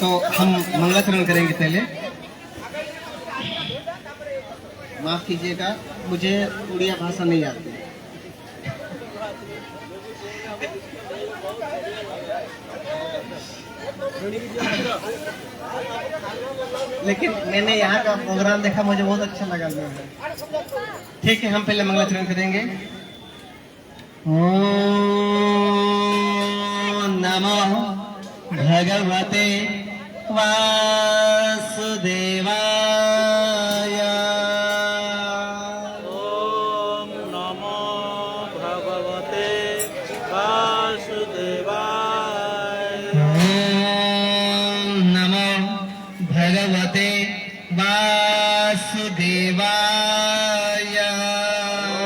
तो हम मंगलाचरण करेंगे पहले। माफ कीजिएगा, मुझे उड़िया भाषा नहीं आती। लेकिन मैंने यहाँ का प्रोग्राम देखा, मुझे बहुत अच्छा लगा। ठीक है, हम पहले मंगलाचरण करेंगे। ओम नमो भगवते वासुदेवाय। ओम नमो भगवते वासुदेवाय। ओम नमो भगवते वासुदेवाय।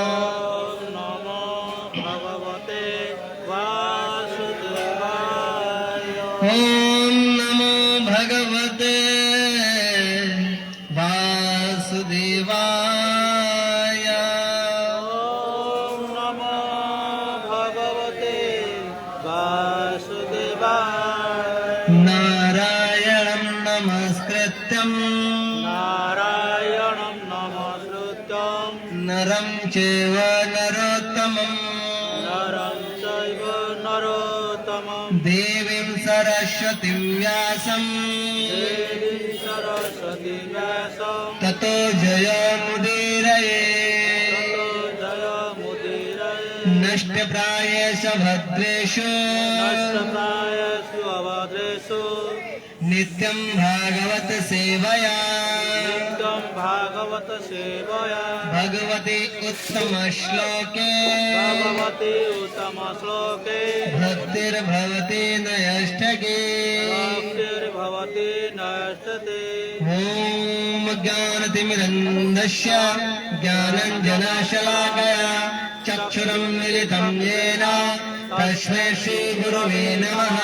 ओम नमो भगवते वासुदेवाय। ओम नमो भगवते वासुदेवाय। ओम नमो भगवते वासुदेवाय। नारायणं नमस्कृत्यं नारायणं नमस्कृत्यं नरं चैव नरोत्तमं नरं चैव नरोत्तमं देवीं सरस्वतीं व्यासं देवीं सरस्वतीं व्यासं ततो जयमुदीरये। ततो जयमुदीरये। नष्टप्रायेष भद्रेषु नष्टप्रायेषु अभद्रेषु नित्यं भागवत सेवया नित्यं भागवत सेवया भगवती उत्तमश्लोके भगवती उत्तमश्लोके भक्तिर्भवति नैष्ठिके। भक्तिर्भवति नष्टते। ॐ ज्ञानतिमिरन्धस्य ज्ञानञ्जनशलाकया चक्षुरुन्मिलितं येन तस्मै श्रीगुरवे नमः।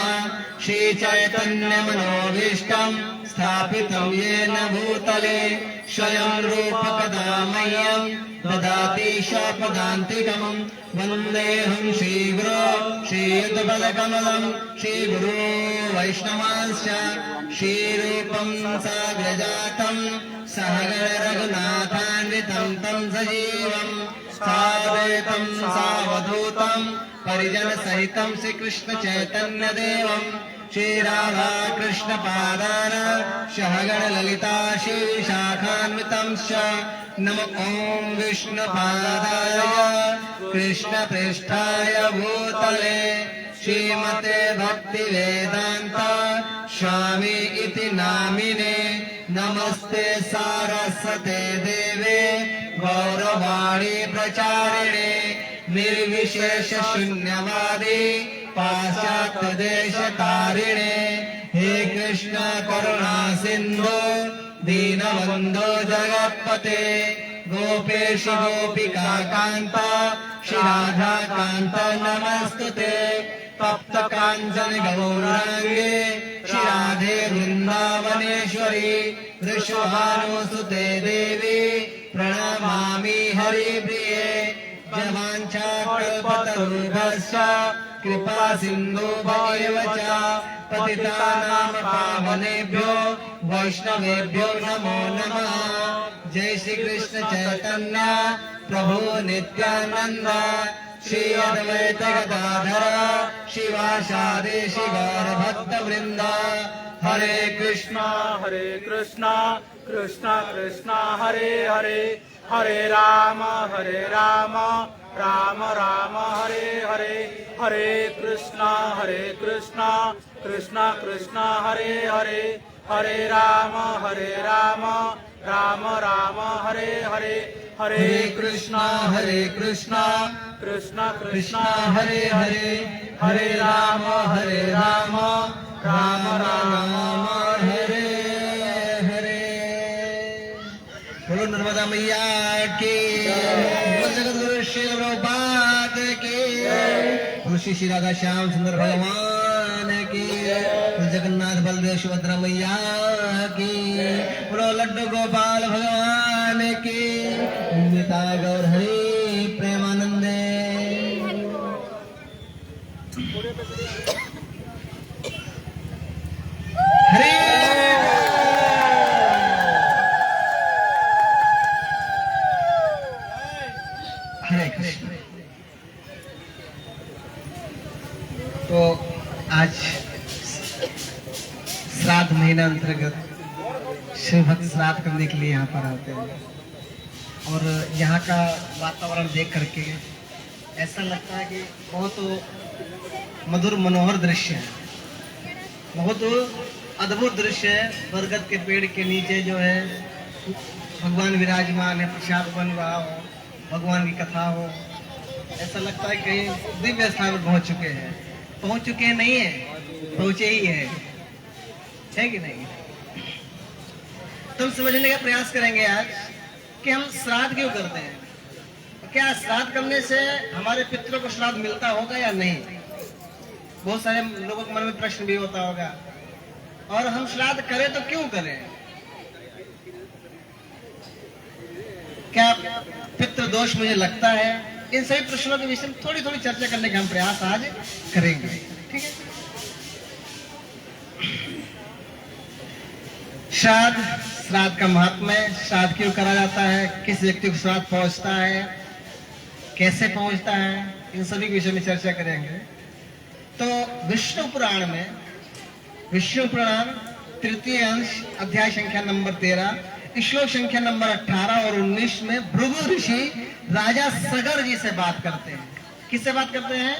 श्रीचैतन्यमनोभीष्टं स्थापितं येन भूतले स्वयं रूपकदा मह्यं ददाति स्वपदान्तिकं। वन्देऽहं श्रीगुरो श्रीयुतपदकमलं श्रीगुरो वैष्णवांश्च श्रीरूपं साग्रजातं सहगण रघुनाथान्वितं तं सजीवं साद्वैतं सावधूतं परिजनसहितं श्रीकृष्ण चैतन्यदेवं श्रीराधा कृष्णपादान सहगण ललिता श्रीशाखान्वितं च। नमो ॐ विष्णुपादाय कृष्णपृष्ठाय भूतले श्रीमते भक्तिवेदान्त स्वामी इति नामिने। नमस्ते सारस्वते देवे गौरवाणी प्रचारिणे निर्विशेष शून्यवादी पाश्चात्यदेशतारिणे। हे कृष्ण करुणा सिन्धु दीनबन्धो जगत्पते गोपेश गोपिका कान्त श्रीराधा कान्त नमस्तुते। तप्त काञ्चन गौराङ्गे श्रीराधे वृन्दावनेश्वरी वृषभानुसुते देवी प्रणमामि हरिप्रिये। जवाञ्छाकल्पतरुभ्यश्च कृपा सिन्धुभ्येव च पतितानां पावनेभ्यो वैष्णवेभ्यो नमो नमः। जय श्री कृष्ण चैतन्य प्रभु नित्यानंद श्री अद्वैत गदाधर शिवासादि श्री गौर भक्त वृंद। हरे कृष्णा कृष्णा कृष्णा कृष्णा हरे हरे हरे राम राम राम हरे हरे हरे कृष्णा कृष्णा कृष्णा हरे हरे हरे राम राम राम हरे हरे हरे कृष्णा कृष्णा कृष्णा कृष्णा हरे हरे हरे राम राम राम हरे हरे। बोलो नर्मदा मैया की, बोलो जगतगुरु श्री प्रभुपाद की, बोलो श्री श्री राधा श्याम सुंदर भगवान की, बोलो जगन्नाथ बलदेव सुभद्रा मैया की, बोलो लड्डू गोपाल भगवान की, निता गौर हरि प्रेमानंदे। हरे कृष्ण। तो आज श्राद्ध महीना अंतर्गत शिव भक्त श्राद्ध करने के लिए यहाँ पर आते हैं और यहाँ का वातावरण देख करके ऐसा लगता है कि बहुत मधुर मनोहर दृश्य है, बहुत अद्भुत दृश्य है। बरगद के पेड़ के नीचे जो है भगवान विराजमान है, प्रसाद बन रहा हो, भगवान की कथा हो, ऐसा लगता है कहीं दिव्य स्थान पर पहुंच चुके नहीं है, पहुंचे ही है कि नहीं। तुम समझने का प्रयास करेंगे आज कि हम श्राद्ध क्यों करते हैं, क्या श्राद्ध करने से हमारे पितरों को श्राद्ध मिलता होगा या नहीं। बहुत सारे लोगों के मन में प्रश्न भी होता होगा, और हम श्राद्ध करें तो क्यों करें, क्या पितृ दोष मुझे लगता है। इन सभी प्रश्नों के विषय में थोड़ी थोड़ी चर्चा करने का हम प्रयास आज करेंगे, ठीक है। श्राद्ध का महात्म्य, श्राद्ध क्यों करा जाता है, किस व्यक्ति को श्राद्ध पहुंचता है, कैसे पहुंचता है, इन सभी विषयों में चर्चा करेंगे। तो विष्णु पुराण में, विष्णु पुराण तृतीय अंश अध्याय संख्या नंबर 13 श्लोक संख्या नंबर 18 और 19 में भृगु ऋषि राजा सगर जी से बात करते हैं। किससे बात करते हैं?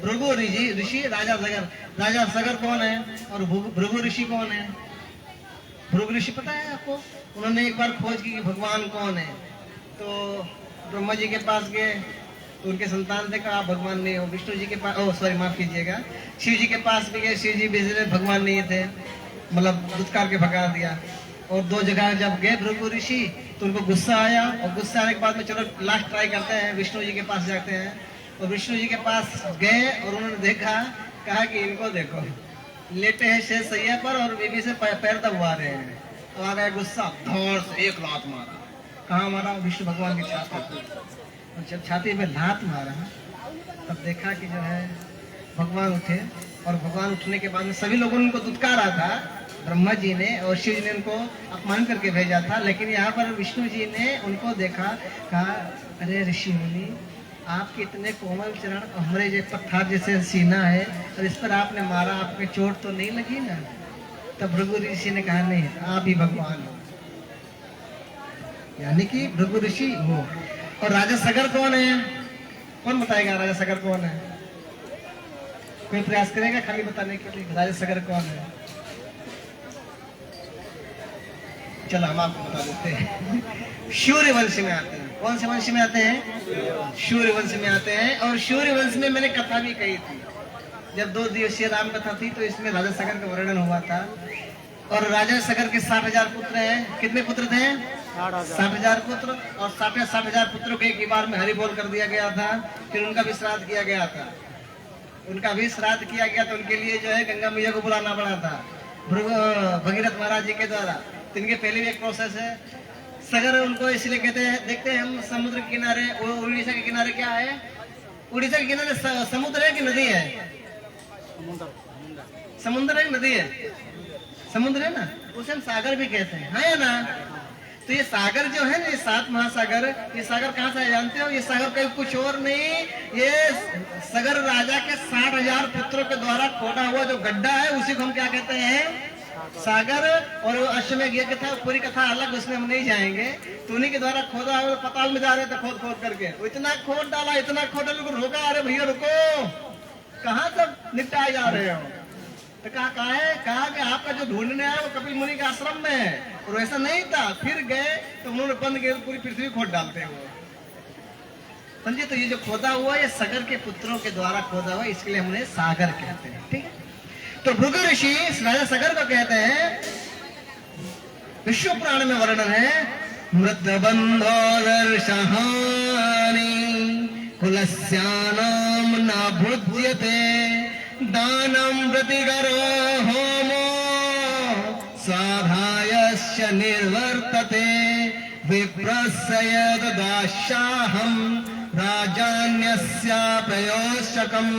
भृगु ऋषि राजा सगर। राजा सगर कौन है और भृगु ऋषि कौन है? भृगु ऋषि पता है आपको? उन्होंने एक बार खोज की कि भगवान कौन है, तो ब्रह्मा जी के पास गए, तो उनके संतान थे, कहा आप भगवान नहीं हो। विष्णु जी के पास, माफ कीजिएगा, शिव जी के पास भी गए, शिव जी भी भगवान नहीं थे, मतलब दुत्कार के भगा दिया। और 2 जगह जब गए भृगु ऋषि तो उनको गुस्सा आया, और गुस्सा आने के बाद में चलो लास्ट ट्राई करते हैं, विष्णु जी के पास जाते हैं। और विष्णु जी के पास गए और उन्होंने देखा, कहा कि इनको देखो लेटे हैं शेष सैया पर और बीबी से पैर दबवा रहे हैं। तो आ गया गुस्सा, धौड़ से एक लात मारा। कहाँ मारा? विष्णु भगवान की छाती पर। और जब छाती में लात मारा तब देखा कि जो है भगवान उठे, और भगवान उठने के बाद में सभी लोगों ने उनको दुत्कारा था, ब्रह्मा जी ने और शिव जी ने उनको अपमान करके भेजा था। लेकिन यहाँ पर विष्णु जी ने उनको देखा, कहा अरे ऋषि मुनि, आपके इतने कोमल चरण, हमारे जो पत्थर जैसे सीना है, और इस पर आपने मारा, आपके चोट तो नहीं लगी ना? तब भृगु ऋषि ने कहा नहीं, आप ही भगवान हो, यानी कि भृगु ऋषि हो। और राजा सगर कौन है? कौन बताएगा राजा सगर कौन है? कोई प्रयास करेगा खाली बताने के लिए राजा सगर कौन है? चलो हम आपको बता देते हैं। शूर्य वंश में आते हैं। कौन से वंश में आते हैं? शूर्य वंश में आते हैं। और शूर्य वंश में मैंने कथा भी कही थी, जब 2 दिवसीय राम कथा थी, तो इसमें राजा सगर का वर्णन हुआ था। और राजा सगर के 60,000 पुत्र हैं। कितने पुत्र थे? 60,000 पुत्र। और 60,000 पुत्रों को एक ही बार में हरि बोल कर दिया गया था। फिर उनका भी श्राद्ध किया गया था, उनका भी श्राद्ध किया गया था। उनके लिए जो है गंगा मैया को बुलाना पड़ा था भगीरथ महाराज जी के द्वारा। तो इनके पहले भी एक प्रोसेस है। सगर उनको इसलिए कहते हैं, देखते हैं हम समुद्र के किनारे, उड़ीसा के किनारे क्या है? उड़ीसा के किनारे समुद्र है कि नदी है? समुद्र है कि नदी है? समुद्र है ना, उसे हम सागर भी कहते हैं, है ना? तो ये सागर जो है ना, ये 7 महासागर, ये सागर कहाँ से जानते हो? ये सागर कहीं कुछ और नहीं, ये सगर राजा के 60,000 पुत्रों के द्वारा खोदा हुआ जो गड्ढा है, उसी को हम क्या कहते हैं? सागर। और अश्वमेध यज्ञ था, पूरी कथा अलग, उसमें हम नहीं जाएंगे। तो उन्हीं के द्वारा खोदा हुआ, पताल में जा रहे थे खोद करके, इतना खोद डाला, इतना खोद डाला, रोका, अरे भैया रुको, कहाँ सब निपटाए जा रहे हो? तो कहा है, कहा कि आपका जो ढूंढने आया वो कपिल मुनि के आश्रम में है। और ऐसा नहीं था। फिर गए तो उन्होंने बंद किया, पूरी पृथ्वी खोद डालते हुए, समझे? तो ये जो खोदा हुआ, ये सगर के पुत्रों के द्वारा खोदा हुआ, इसके लिए हमने सागर कहते हैं, ठीक है। तो भृगु ऋषि राजा सगर को कहते हैं। विष्णु पुराण में वर्णन है, मृत बंधो दर्शहानि कुलस्यानाम न भुज्यते दानम प्रतिकरो होमो स्वाधायस्य निर्वर्तते विप्रस्य यददास्याहं राजान्यस्यापयोष्टकम्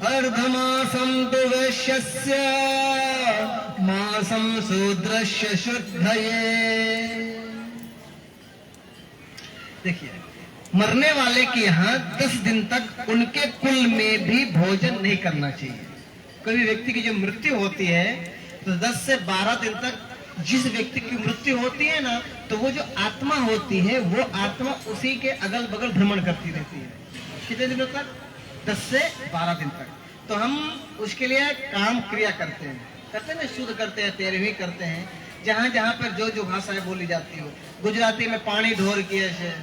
अर्धमासं तु वैश्यस्य मासं शूद्रस्य शुद्धये। देखिए, मरने वाले के यहाँ 10 दिन तक उनके कुल में भी भोजन नहीं करना चाहिए। कोई व्यक्ति की जो मृत्यु होती है तो 10 से 12 दिन तक जिस व्यक्ति की मृत्यु होती है ना, तो वो जो आत्मा होती है वो आत्मा उसी के अगल बगल भ्रमण करती रहती है। कितने दिनों तक? 10 से 12 दिन तक। तो हम उसके लिए काम क्रिया करते हैं ना, शुद्ध करते हैं, तेरहवीं करते हैं, जहाँ जहाँ पर जो जो भाषाएं बोली जाती हो। गुजराती में पानी ढोर किए से,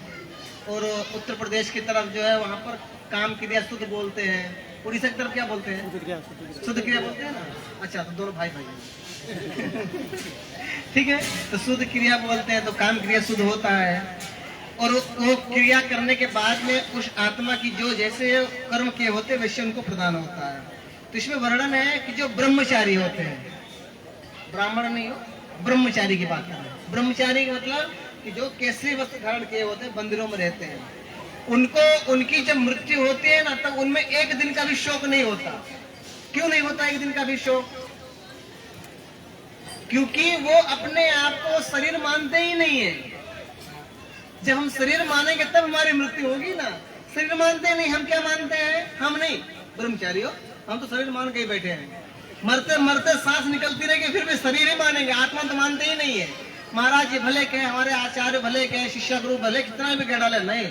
और उत्तर प्रदेश की तरफ जो है वहाँ पर काम क्रिया शुद्ध बोलते हैं। उड़ीसा की तरफ क्या बोलते हैं? शुद्ध क्रिया बोलते हैं ना। अच्छा, तो दोनों भाई भाई ठीक है, तो शुद्ध क्रिया बोलते हैं, तो काम क्रिया शुद्ध होता है। और वो क्रिया करने के बाद में उस आत्मा की जो जैसे कर्म किए होते हैं वैसे उनको प्रदान होता है। तो इसमें वर्णन है कि जो ब्रह्मचारी होते हैं, ब्राह्मण नहीं हो, ब्रह्मचारी की बात करें। ब्रह्मचारी का मतलब कि जो केसरी वस्त्र धारण किए होते हैं, मंदिरों में रहते हैं, उनको उनकी जब मृत्यु होती है ना, तब उनमें एक दिन का भी शोक नहीं होता। क्यों नहीं होता एक दिन का भी शोक? क्योंकि वो अपने आप को शरीर मानते ही नहीं है। जब हम शरीर मानेंगे तब हमारी मृत्यु होगी ना। शरीर मानते नहीं, हम क्या मानते हैं? हम नहीं, ब्रह्मचारी हो, हम तो शरीर मान के ही बैठे हैं। मरते मरते सांस निकलती रहेगी फिर भी शरीर ही मानेंगे, आत्मा तो मानते ही नहीं है। महाराज जी भले कहे, हमारे आचार्य भले कहे, शिष्य गुरु भले कितना भी कह डाले, नहीं,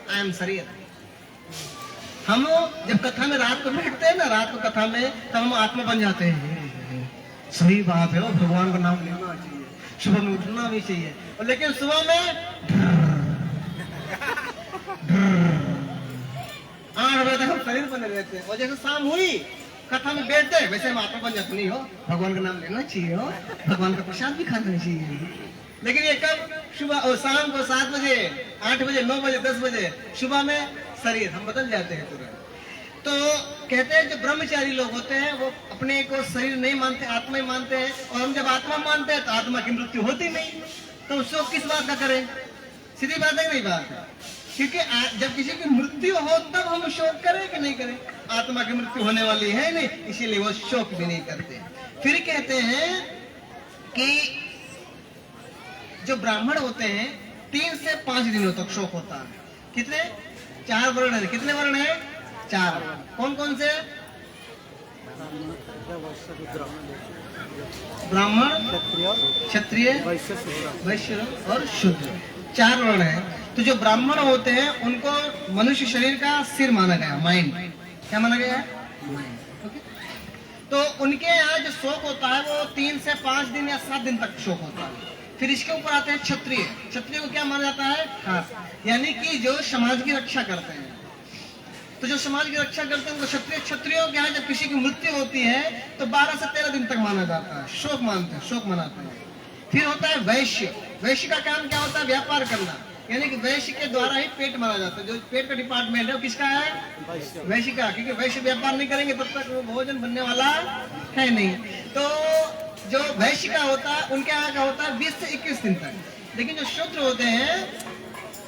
आई एम शरीर। हम जब कथा में रात को बैठते हैं ना, रात को कथा में, तब हम आत्मा बन जाते हैं। सही बात है, भगवान का नाम लेना चाहिए, सुबह में उठना भी चाहिए। और लेकिन सुबह में 8 बजे तक हम शरीर बने रहते हैं, और जैसे शाम हुई कथा में बैठते हैं वैसे हम आत्मा बन जाते। नहीं हो, भगवान का नाम लेना चाहिए, हो भगवान का प्रसाद भी खाना चाहिए। लेकिन ये कब? सुबह और शाम को 7 बजे, 8 बजे, 9 बजे, 10 बजे, सुबह में शरीर हम बदल जाते हैं तुरंत। तो कहते हैं जो ब्रह्मचारी लोग होते हैं वो अपने को शरीर नहीं मानते, आत्मा ही मानते हैं। और हम जब आत्मा मानते हैं तो आत्मा की मृत्यु होती नहीं, तो शोक किस बात का करें? सीधी बात है कि नहीं बात है? क्योंकि जब किसी की मृत्यु हो तब हम शोक करें कि नहीं करें? आत्मा की मृत्यु होने वाली है नहीं, इसीलिए वो शोक भी नहीं करते। फिर कहते हैं कि जो ब्राह्मण होते हैं 3 से 5 दिनों तक शोक होता है। कितने? 4 वर्ण है। कितने वर्ण है? 4। कौन कौन से? ब्राह्मण, क्षत्रिय, वैश्य और शूद्र, 4 वर्ण है। तो जो ब्राह्मण होते हैं उनको मनुष्य शरीर का सिर माना गया, माइंड। क्या माना गया है? माइंड। तो उनके यहाँ जो शोक होता है वो 3 से 5 दिन या 7 दिन तक शोक होता है। फिर इसके ऊपर आते हैं क्षत्रिय। क्षत्रिय को क्या माना जाता है? खास, यानी कि जो समाज की रक्षा करते हैं। तो जो समाज की रक्षा करते हैं उनको क्षत्रिय। क्षत्रियों के यहाँ जब किसी की मृत्यु होती है तो 12 से 13 दिन तक माना जाता है, शोक मानते हैं, शोक मनाते हैं। फिर होता है वैश्य। वैश्य का काम क्या होता है? व्यापार करना, यानी कि वैश्य के द्वारा ही पेट माना जाता है। जो पेट का डिपार्टमेंट है वो किसका है? वैश्य का, क्योंकि वैश्य व्यापार नहीं करेंगे तब तक वो भोजन बनने वाला है नहीं। तो जो वैश्य का होता है उनके यहाँ का होता है 20 से 21 दिन तक। लेकिन जो शूद्र होते हैं,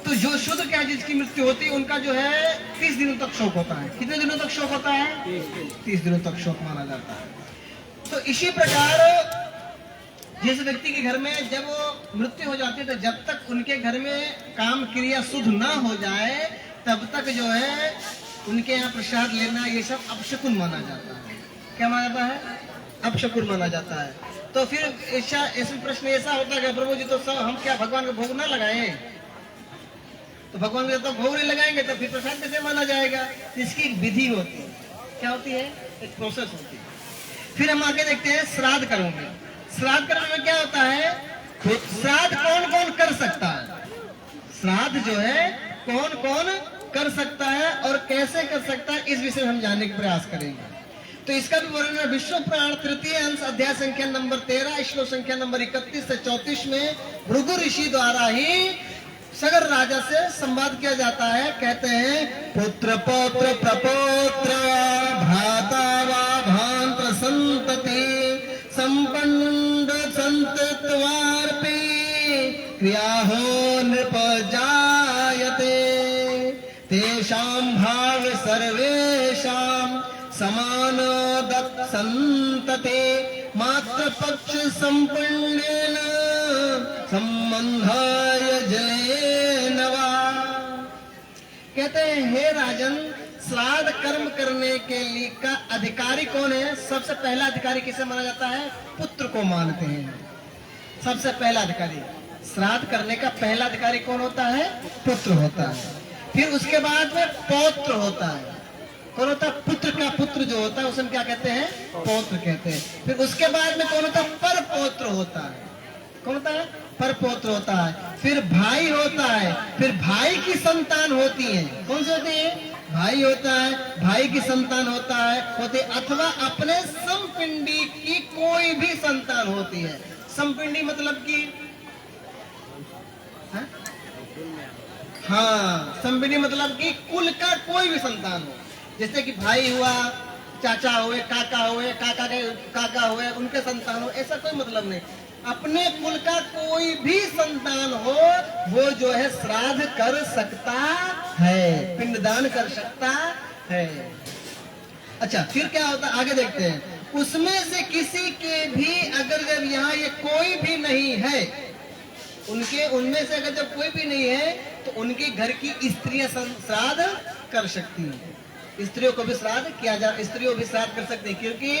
तो जो शूद्र क्या जिसकी मृत्यु होती है उनका जो है 30 दिनों तक शोक होता है। कितने दिनों तक शोक होता है? 30 दिनों तक शोक माना जाता है। तो इसी प्रकार जिस व्यक्ति के घर में जब वो मृत्यु हो जाती है तो जब तक उनके घर में काम क्रिया शुद्ध ना हो जाए तब तक जो है उनके यहाँ प्रसाद लेना ये सब अपशकुन माना जाता है। क्या माना जाता है? अपशकुन माना जाता है। तो फिर ऐसा प्रश्न ऐसा होता है प्रभु जी तो सब हम क्या भगवान को भोग ना लगाए? तो भगवान को तो भोग नहीं लगाएंगे तो फिर प्रसाद कैसे माना जाएगा? इसकी एक विधि होती है। क्या होती है? एक प्रोसेस होती है। फिर हम आगे देखते हैं श्राद्ध कर्म में। श्राद्ध कर्म में क्या होता है? श्राद्ध कौन कौन कर सकता है? श्राद्ध जो है कौन कौन कर सकता है और कैसे कर सकता है, इस विषय में हम जानने का प्रयास करेंगे। तो इसका भी वर्णन है विष्णु पुराण 3 अंश अध्याय संख्या नंबर 13 श्लोक संख्या नंबर 31 से 34 में भृगु ऋषि द्वारा ही सगर राजा से संवाद किया जाता है। कहते हैं पुत्र पौत्र प्रपौत्र भ्राता वा भांत्र संतति संपन्न संतत्वार्पे क्रिया हो नृप जायते तेषां भाव सर्वेषां समान दत्संतते मात्र पक्ष संपन्नेन संबंधाय जयेन वा। कहते हैं हे राजन, श्राद्ध कर्म करने के लिए का अधिकारी कौन है? सबसे पहला अधिकारी किसे माना जाता है? पुत्र को मानते हैं। सबसे पहला अधिकारी, श्राद्ध करने का पहला अधिकारी कौन होता है? पुत्र होता है। फिर उसके बाद में पौत्र होता है। कौन होता है? पुत्र का पुत्र जो होता है उसे हम क्या कहते हैं? पौत्र कहते हैं। फिर उसके बाद में कौन होता है? पर पौत्र होता है। कौन होता है? पर पौत्र होता है। फिर भाई होता है। फिर भाई की संतान होती है। कौन सी होती है? भाई होता है, भाई की संतान होता है होते, अथवा अपने समपिंडी की कोई भी संतान होती है। समपिंडी मतलब कि हाँ, समपिंडी मतलब कि कुल का कोई भी संतान हो। जैसे कि भाई हुआ, चाचा हुए, काका हुए, काका के काका हुए, उनके संतान हो, ऐसा कोई मतलब नहीं। अपने कुल का कोई भी संतान हो, वो जो है श्राद्ध कर सकता है, पिंडदान कर सकता है। अच्छा, फिर क्या होता है आगे देखते हैं। उसमें से किसी के भी अगर जब यहाँ ये कोई भी नहीं है, उनमें से अगर जब कोई भी नहीं है तो उनके घर की स्त्रियां श्राद्ध कर सकती हैं। स्त्रियों को भी श्राद्ध किया जा, स्त्रियों भी श्राद्ध कर सकती है, क्योंकि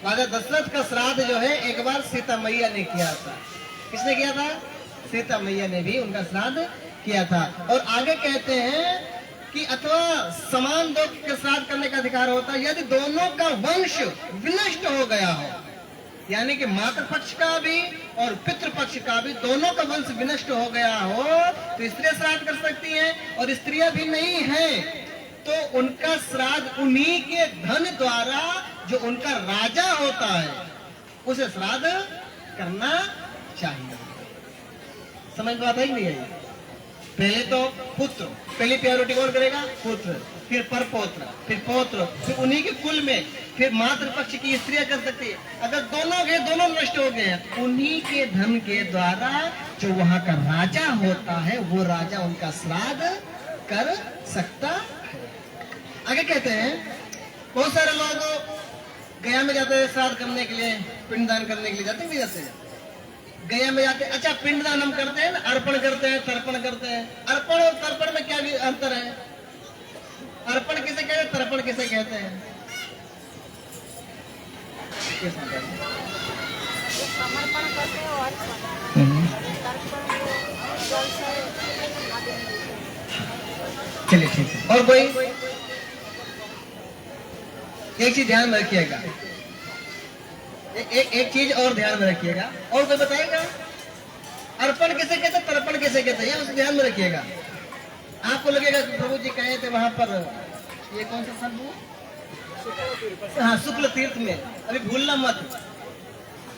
राजा दशरथ का श्राद्ध जो है एक बार सीता मैया ने किया था। किसने किया था? सीता मैया ने भी उनका श्राद्ध किया था। और आगे कहते हैं कि अथवा समान दो के श्राद्ध करने का अधिकार होता है यदि दोनों का वंश विनष्ट हो गया हो, यानी कि मातृ पक्ष का भी और पितृपक्ष का भी दोनों का वंश विनष्ट हो गया हो तो स्त्रियां श्राद्ध कर सकती हैं। और स्त्रियां भी नहीं हैं तो उनका श्राद्ध उन्हीं के धन द्वारा, जो उनका राजा होता है, उसे श्राद्ध करना चाहिए। समझ में आता ही नहीं है? पहले तो पुत्र, पहली प्रायोरिटी कौन करेगा? पुत्र, फिर परपौत्र, फिर पौत्र, फिर उन्हीं के कुल में, फिर मातृपक्ष की स्त्रियां कर सकती है। अगर दोनों नष्ट हो गए हैं, उन्हीं के धन के द्वारा जो वहां का राजा होता है, वो राजा उनका श्राद्ध कर सकता है। आगे कहते हैं, बहुत सारे लोग गया में जाते हैं श्राद्ध करने के लिए, पिंडदान करने के लिए जाते हैं, नहीं जाते हैं? गया में जाते हैं। अच्छा, पिंडदान हम करते हैं ना, अर्पण करते हैं, तर्पण करते हैं। अर्पण और तर्पण में क्या अंतर है? अर्पण किसे कहते हैं, तर्पण किसे कहते हैं? समर्पण करते हैं और चलिए ठीक है। और कोई एक चीज ध्यान में रखिएगा, एक चीज और ध्यान में रखिएगा। और कोई बताएगा अर्पण किसे कहते, तर्पण किसे कहते हैं? उसे ध्यान में रखिएगा। आपको लगेगा कि प्रभु जी कहे थे वहां पर, ये कौन सा शब्द? हाँ, शुक्ल तीर्थ में, अभी भूलना मत।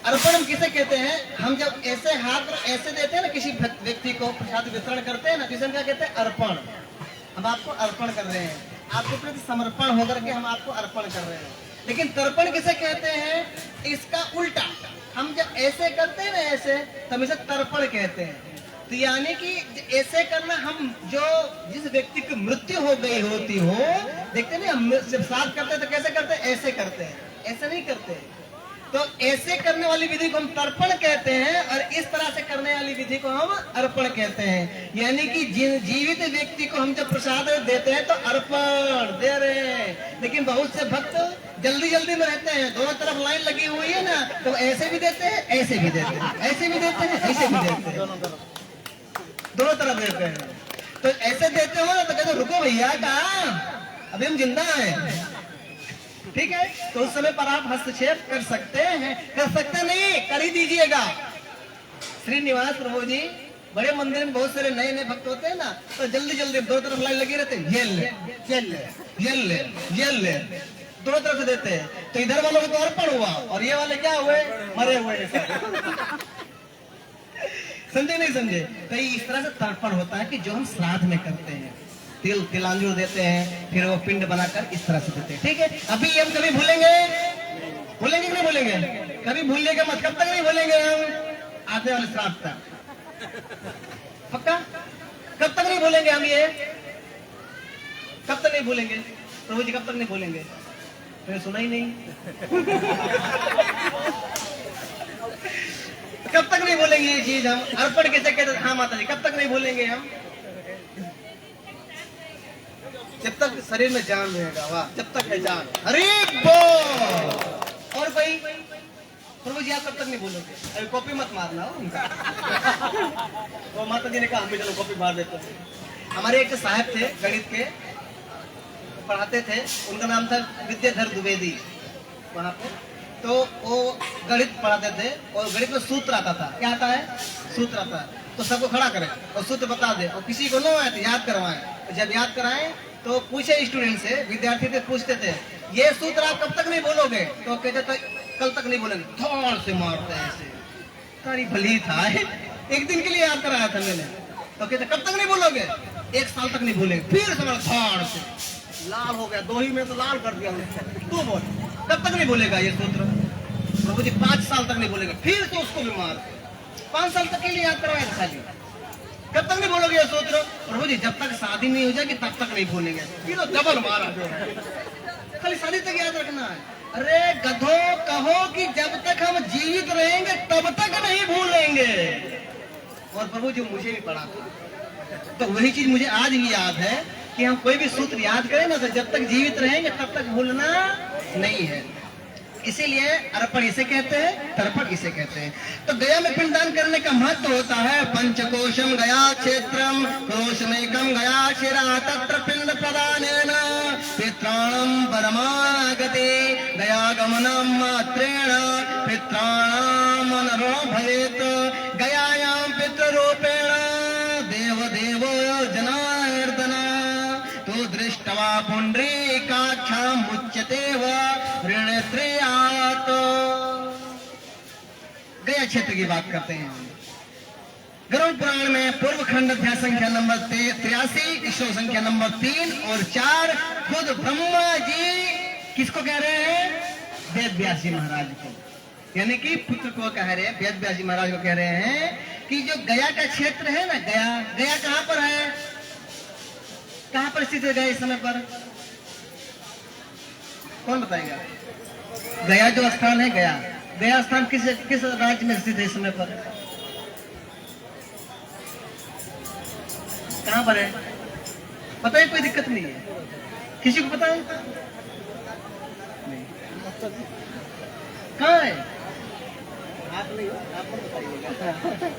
अर्पण हम किसे कहते हैं? हम जब ऐसे हाथ ऐसे देते हैं ना किसी व्यक्ति को, प्रसाद वितरण करते हैं ना, जिसे क्या कहते हैं? अर्पण। हम आपको अर्पण कर रहे हैं, आपके प्रति समर्पण होकर के हम आपको अर्पण कर रहे हैं। लेकिन तर्पण किसे कहते हैं? इसका उल्टा, हम जब ऐसे करते हैं ना, ऐसे, तब इसे तर्पण कहते हैं। तो यानी कि ऐसे करना, हम जो जिस व्यक्ति की मृत्यु हो गई होती हो, देखते नहीं हम जब श्राद्ध करते हैं तो कैसे करते हैं? ऐसे करते हैं, ऐसे नहीं करते। तो ऐसे करने वाली विधि को हम तर्पण कहते हैं और इस तरह से करने वाली विधि को हम अर्पण कहते हैं। यानी कि जीवित व्यक्ति को हम जब प्रसाद देते हैं तो अर्पण दे रहे हैं। लेकिन बहुत से भक्त जल्दी जल्दी में रहते हैं, दोनों तरफ लाइन लगी हुई है ना, तो ऐसे भी देते हैं, ऐसे भी देते हैं, ऐसे भी देते हैं, ऐसे भी देते हैं, दोनों तरफ देते हैं। तो ऐसे देते हो ना तो कहते रुको भैया, कहा अभी हम जिंदा हैं, ठीक है? तो उस समय पर आप हस्तक्षेप कर सकते हैं, कर सकते नहीं, कर ही दीजिएगा। श्रीनिवास प्रभु जी बड़े मंदिर में बहुत सारे नए नए भक्त होते हैं ना, तो जल्दी जल्दी दो तरफ लाइन लगी रहते हैं, ये ले, ये ले, ये ले, ये ले, दोनों तरफ से देते हैं। तो इधर वालों को तो अर्पण हुआ और ये वाले क्या हुए? मरे हुए। समझे नहीं समझे? तो इस तरह से तर्पण होता है कि जो हम श्राद्ध में करते हैं, तिलांजलि देते हैं, फिर वो पिंड बनाकर इस तरह से देते हैं, ठीक है? अभी हम कभी भूलेंगे? भूलेंगे कि नहीं भूलेंगे? कभी भूलिएगा मत। कब तक नहीं भूलेंगे हम? आने वाले श्राद्ध तक। पक्का? कब तक नहीं भूलेंगे हम ये? कब तक नहीं भूलेंगे? प्रभु जी कब तक नहीं भूलेंगे? मैंने सुना ही नहीं। कब तक नहीं भूलेंगे ये चीज हम? अर्पण कैसे कहते? हाँ माता जी, कब तक नहीं भूलेंगे हम? जब तक शरीर में जान रहेगा, वाह, जब तक है जान। हरि बोल। और कोई प्रभु जी आप कब तक नहीं बोलोगे? अरे कॉपी मत मारना हो उनका। वो माता जी ने कहा हम भी चलो कॉपी मार देते हैं। हमारे एक साहब थे गणित के, पढ़ाते थे, उनका नाम था विद्याधर द्विवेदी वहाँ पे। तो वो गणित पढ़ाते थे और गणित में सूत्र आता था। क्या आता है? सूत्र आता है। तो सबको खड़ा करें और सूत्र बता दे, और किसी को न आए तो याद करवाएं। जब याद कराएं तो पूछे स्टूडेंट से, विद्यार्थी से पूछते थे ये सूत्र आप कब तक नहीं बोलोगे? तो कहते थे कल तक नहीं बोलेंगे। थोड़ से मारते हैं ऐसे, तारी भली था। एक दिन के लिए याद कराया था मैंने। तो कहते कब तक नहीं बोलोगे? 1 साल तक नहीं बोलेंगे। फिर से थोड़ से लाल हो गया, 2 ही में तो लाल कर दिया। तू बोल कब तक नहीं बोलेगा ये सूत्र? प्रभु जी 5 साल तक नहीं बोलेगा। फिर तो उसको भी मार, 5 साल तक के लिए याद करवाया था खाली। कब तक नहीं बोलोगे ये सूत्र? प्रभु जी जब तक शादी नहीं हो जाएगी तब तक नहीं बोलेंगे। फिर तो डबल मारा जो खाली शादी तक याद रखना है। अरे गधो कहो कि जब तक हम जीवित रहेंगे तब तक नहीं भूलेंगे। और प्रभु जी मुझे भी पढ़ा था, तो वही चीज मुझे आज भी याद है कि हम कोई भी सूत्र याद करें ना, तो जब तक जीवित रहेंगे तब तक भूलना नहीं है। इसीलिए अर्पण इसे कहते हैं, तर्पण इसे कहते हैं। तो गया में पिंडदान करने का महत्व होता है। पंचकोशम गया क्षेत्रम कोशमेकम गया शिरा तत्र पिंड प्रदानेन पित्राणम परमागते गया गमनम मात्रेण पित्राणाम अनरो भवेत गयायां पितृरूपेण देव देवो जनार्दन तो दृष्टवा पुंडरीकाक्षां मुच्यते व ऋणत्रयात्। गया क्षेत्र की बात करते हैं। गरुड़ पुराण में पूर्व खंड अध्याय संख्या नंबर 83, श्लोक संख्या नंबर 3 और 4 खुद ब्रह्मा जी किसको कह रहे हैं? वेद व्यास जी महाराज को, यानी कि पुत्र को कह रहे हैं। वेद व्यास जी महाराज को कह रहे हैं कि जो गया का क्षेत्र है ना, गया कहां पर है? कहां पर स्थित है गया इस समय पर? कौन बताएगा? गया जो स्थान है, गया स्थान किस राज्य में स्थित है इस समय पर? कहां पर है? पता है? कोई दिक्कत नहीं है। किसी को पता है? नहीं। कहां है? आप नहीं हो, आपको बताइएगा।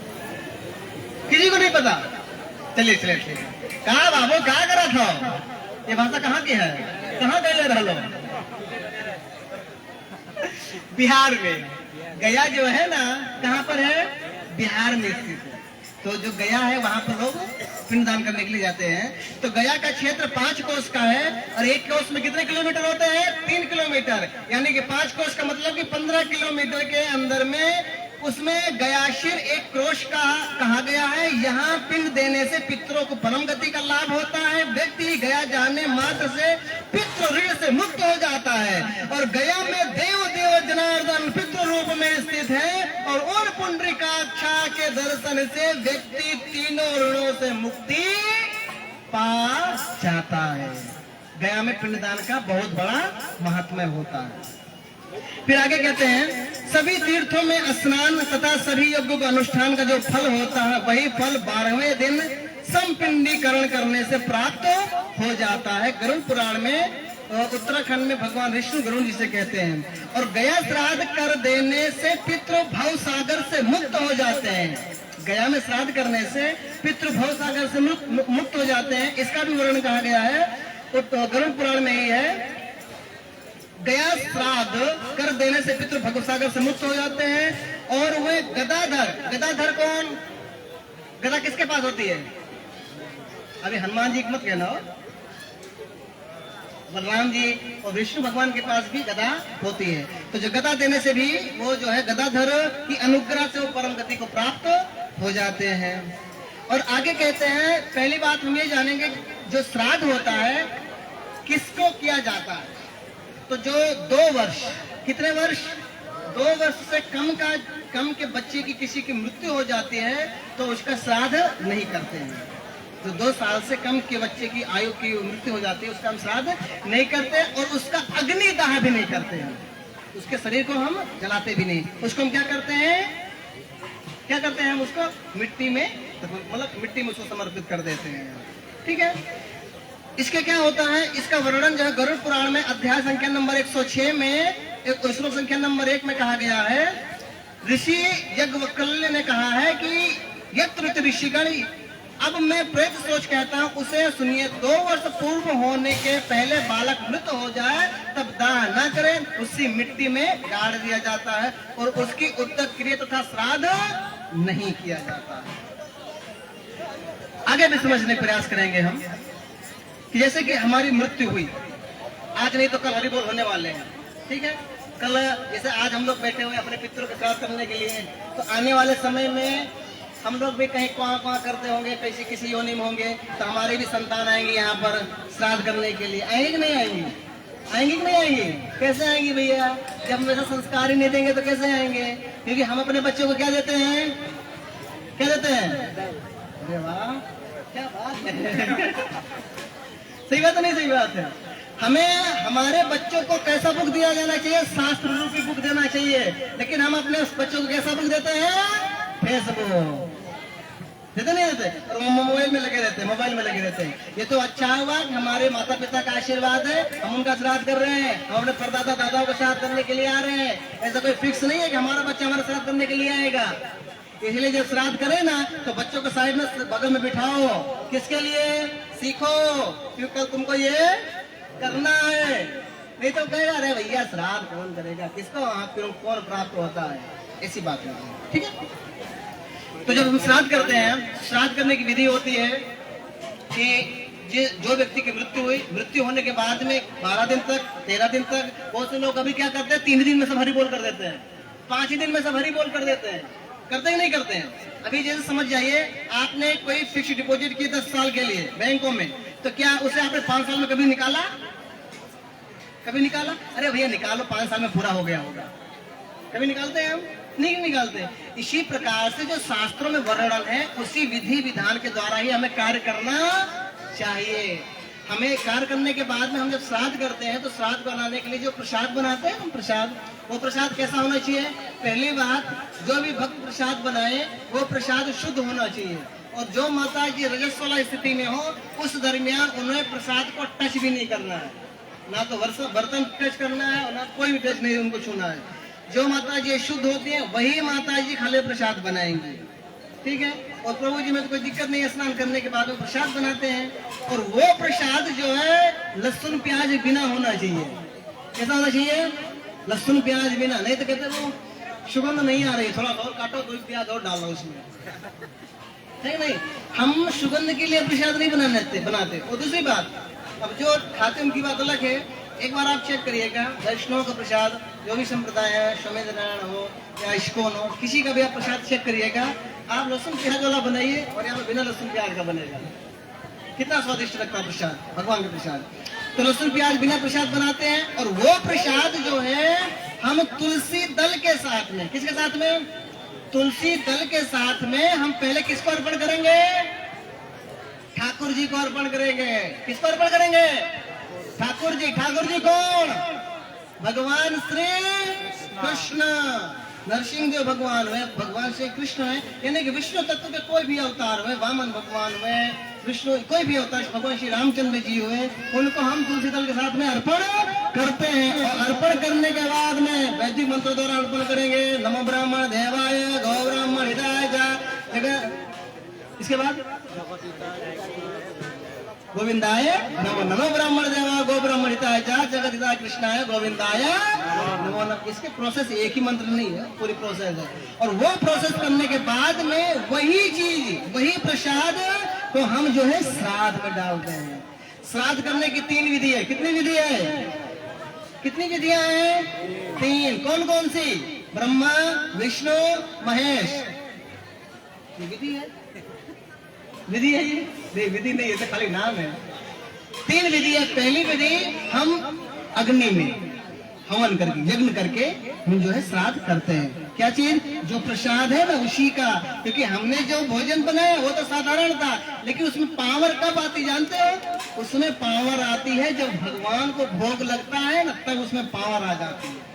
किसी को नहीं पता? चलिए चलिए ठीक है। कहा बाबू कहा करा था? ये भाषा कहाँ की है? कहाँ गए रह लो? बिहार में। गया जो है ना कहाँ पर है? बिहार में स्थित है। तो जो गया है वहां पर लोग पिंडदान करने के लिए जाते हैं। तो गया का क्षेत्र 5 कोस का है और एक कोस में कितने किलोमीटर होते हैं? 3 किलोमीटर, यानी कि 5 कोस का मतलब कि 15 किलोमीटर के अंदर में उसमें गयाशिर एक क्रोश का कहा गया है। यहाँ पिंड देने से पितरों को परम गति का लाभ होता है। व्यक्ति गया जाने मात्र से पितृ ऋण से मुक्त हो जाता है। और गया में देव देव जनार्दन पितृ रूप में स्थित है और उन पुंडरीकाक्षा के दर्शन से व्यक्ति तीनों ऋणों से मुक्ति पा जाता है। गया में पिंडदान का बहुत बड़ा महात्म्य होता है। फिर आगे कहते हैं सभी तीर्थों में स्नान तथा सभी यज्ञों का अनुष्ठान का जो फल होता है वही फल 12वें दिन संपिंडीकरण करने से प्राप्त हो जाता है। गरुड़ पुराण में उत्तराखंड में भगवान विष्णु गरुड़ जिसे कहते हैं। और गया श्राद्ध कर देने से पितृ भव सागर से मुक्त हो जाते हैं। गया में श्राद्ध करने से पितृ भव सागर से मुक्त हो जाते हैं। इसका भी वर्णन कहा गया है गरुड़ पुराण में ही है। गया श्राद्ध कर देने से पितृ भव सागर से मुक्त हो जाते हैं। और वे गदाधर कौन? गदा किसके पास होती है? अभी हनुमान जी मत कहना हो, बलराम जी और विष्णु भगवान के पास भी गदा होती है। तो जो गदा देने से भी वो जो है गदाधर की अनुग्रह से वो परम गति को प्राप्त हो जाते हैं। और आगे कहते हैं पहली बात हम ये जानेंगे जो श्राद्ध होता है किसको किया जाता है। तो जो 2 वर्ष, कितने वर्ष? 2 वर्ष से कम के बच्चे की किसी की मृत्यु हो जाती है तो उसका श्राद्ध नहीं करते हैं। जो 2 साल से कम के बच्चे की आयु की मृत्यु हो जाती है उसका हम श्राद्ध नहीं करते और उसका अग्निदाह भी नहीं करते हैं। उसके शरीर को हम जलाते भी नहीं। उसको हम क्या करते हैं? हम उसको मिट्टी में, मतलब मिट्टी में उसको समर्पित कर देते हैं। ठीक है। इसके क्या होता है, इसका वर्णन जो है गरुड़ पुराण में अध्याय संख्या नंबर 106 में श्लोक संख्या नंबर 1 में कहा गया है। ऋषि यज्ञवल्क्य ने कहा है कि यत्र ऋषिगण, अब मैं प्रेत सोच कहता हूँ उसे सुनिए, 2 वर्ष पूर्व होने के पहले बालक मृत हो जाए तब दाह न करें, उसी मिट्टी में गाड़ दिया जाता है और उसकी उद्दत क्रिया तथा श्राद्ध नहीं किया जाता है। आगे भी समझने का प्रयास करेंगे हम कि जैसे कि हमारी मृत्यु हुई, आज नहीं तो कल हरिबोल होने वाले हैं, ठीक है। कल जैसे आज हम लोग बैठे हुए अपने पितरों के श्राद्ध करने के लिए, तो आने वाले समय में हम लोग भी कहीं कुआं करते होंगे, किसी योनि में होंगे, तो हमारे भी संतान आएंगे यहाँ पर श्राद्ध करने के लिए। आएंगे कि नहीं आएंगे? आएंगे कि नहीं आएंगे? कैसे आएंगे भैया? जब हम ऐसा संस्कार ही नहीं देंगे तो कैसे आएंगे? क्योंकि हम अपने बच्चों को क्या देते हैं? क्या देते हैं? अरे वाह, क्या बात है। सही बात है, नहीं सही बात है? हमें हमारे बच्चों को कैसा बुक दिया जाना चाहिए? शास्त्र रूपी बुक देना चाहिए। लेकिन हम अपने बच्चों को कैसा बुक देते हैं? फेसबुक देते नहीं देते, और मोबाइल में लगे रहते हैं, मोबाइल में लगे रहते हैं। ये तो अच्छा हुआ कि हमारे माता पिता का आशीर्वाद है, हम उनका श्राद्ध कर रहे हैं, हम अपने परदादा दादाओं का श्राद्ध करने के लिए आ रहे हैं। ऐसा कोई फिक्स नहीं है कि हमारा बच्चा हमारा श्राद्ध करने के लिए आएगा। इसलिए जब श्राद्ध करे ना तो बच्चों को साइड में बगल में बिठाओ। किसके लिए? सीखो, क्योंकि कल तुमको ये करना है। नहीं तो कहेगा अरे भैया श्राद्ध कौन करेगा, किसको कौन प्राप्त होता है, ऐसी बात नहीं है, ठीक है। तो जब हम श्राद्ध करते हैं, श्राद्ध करने की विधि होती है कि जो व्यक्ति की मृत्यु हुई, मृत्यु होने के बाद में 12 दिन तक, 13 दिन तक, बहुत से लोग अभी क्या करते हैं, 3 दिन में सब हरि बोल कर देते हैं, 5 ही दिन में सब हरि बोल कर देते हैं। करते ही नहीं करते हैं। अभी जैसे समझ जाइए, आपने कोई फिक्स डिपॉजिट की 10 साल के लिए बैंकों में, तो क्या उसे आपने 5 साल में कभी निकाला? कभी निकाला? अरे भैया निकालो, 5 साल में पूरा हो गया होगा। कभी निकालते हैं हम? नहीं निकालते। इसी प्रकार से जो शास्त्रों में वर्णन है, उसी विधि विधान के द्वारा ही हमें कार्य करना चाहिए। हमें कार्य करने के बाद में हम जब श्राद्ध करते हैं, तो श्राद्ध बनाने के लिए जो प्रसाद बनाते हैं हम प्रसाद, वो प्रसाद कैसा होना चाहिए? पहली बात, जो भी भक्त प्रसाद बनाए वो प्रसाद शुद्ध होना चाहिए। और जो माता जी रजस्वला स्थिति में हो, उस दरमियान उन्हें प्रसाद को टच भी नहीं करना है, ना तो बर्तन टच करना है और ना कोई भी टच नहीं उनको छूना है। जो माता जी शुद्ध होती है वही माता जी खाली प्रसाद बनाएंगी, ठीक है। और प्रभु जी में तो कोई दिक्कत नहीं है, स्नान करने के बाद वो प्रसाद बनाते हैं। और वो प्रसाद जो है लहसुन प्याज बिना होना चाहिए। कैसा होना चाहिए? लहसुन प्याज बिना, नहीं तो कहते वो सुगंध नहीं आ रही, थोड़ा और काटो, 2 प्याज और डालो उसमें, नहीं नहीं। हम सुगंध के लिए प्रसाद नहीं बनाते। और दूसरी बात, अब जो खाते उनकी बात अलग है। एक बार आप चेक करिएगा, वैष्णव का प्रसाद, जो भी संप्रदाय है, स्वामी नारायण हो या इस्कॉन हो, किसी का भी आप प्रसाद चेक करिएगा, आप लहसुन प्याज वाला बनाइए और यहाँ पे बिना लहसुन प्याज का बनेगा। कितना स्वादिष्ट लगता है प्रसाद, भगवान का प्रसाद। तो लहसुन प्याज बिना प्रसाद बनाते हैं। और वो प्रसाद जो है हम तुलसी दल के साथ में, किसके साथ में? तुलसी दल के साथ में हम पहले किसको अर्पण करेंगे? ठाकुर जी को अर्पण करेंगे। किसको अर्पण करेंगे? ठाकुर जी। ठाकुर जी कौन? भगवान श्री कृष्ण। नरसिंह देव भगवान हुए, भगवान श्री कृष्ण है, यानी कि विष्णु तत्व के कोई भी अवतार हुए, वामन भगवान हुए, विष्णु कोई भी अवतार, भगवान श्री रामचंद्र जी हुए, उनको हम तुलसी दल के साथ में अर्पण करते हैं। और अर्पण करने के बाद में वैदिक मंत्र द्वारा अर्पण करेंगे, नमो ब्राह्मण देवाय गौ ब्राह्मण हिताय च। इसके बाद गोविंदाय नमो, नमो ब्राह्मण देवा गो ब्राह्मण हिताय च, जगत हिताय कृष्णाय गोविंदाय नमो नमः। इसके प्रोसेस एक ही मंत्र नहीं है, पूरी प्रोसेस है। और वो प्रोसेस करने के बाद में वही चीज, वही प्रसाद को हम जो है श्राद्ध में डालते हैं। श्राद्ध करने की 3 विधि है। कितनी विधि है? कितनी विधियां हैं? 3। कौन कौन सी? ब्रह्मा, विष्णु, महेश। ये विधि है, विधि है ये? नहीं विधि नहीं, ये तो खाली नाम है। 3 विधि है। पहली विधि, हम अग्नि में हवन करके, यज्ञ करके हम जो है श्राद्ध करते हैं। क्या चीज? जो प्रसाद है ना उसी का। क्योंकि हमने जो भोजन बनाया वो तो साधारण था, लेकिन उसमें पावर कब आती जानते हो? उसमें पावर आती है जब भगवान को भोग लगता है ना, तब उसमें पावर आ जाती है।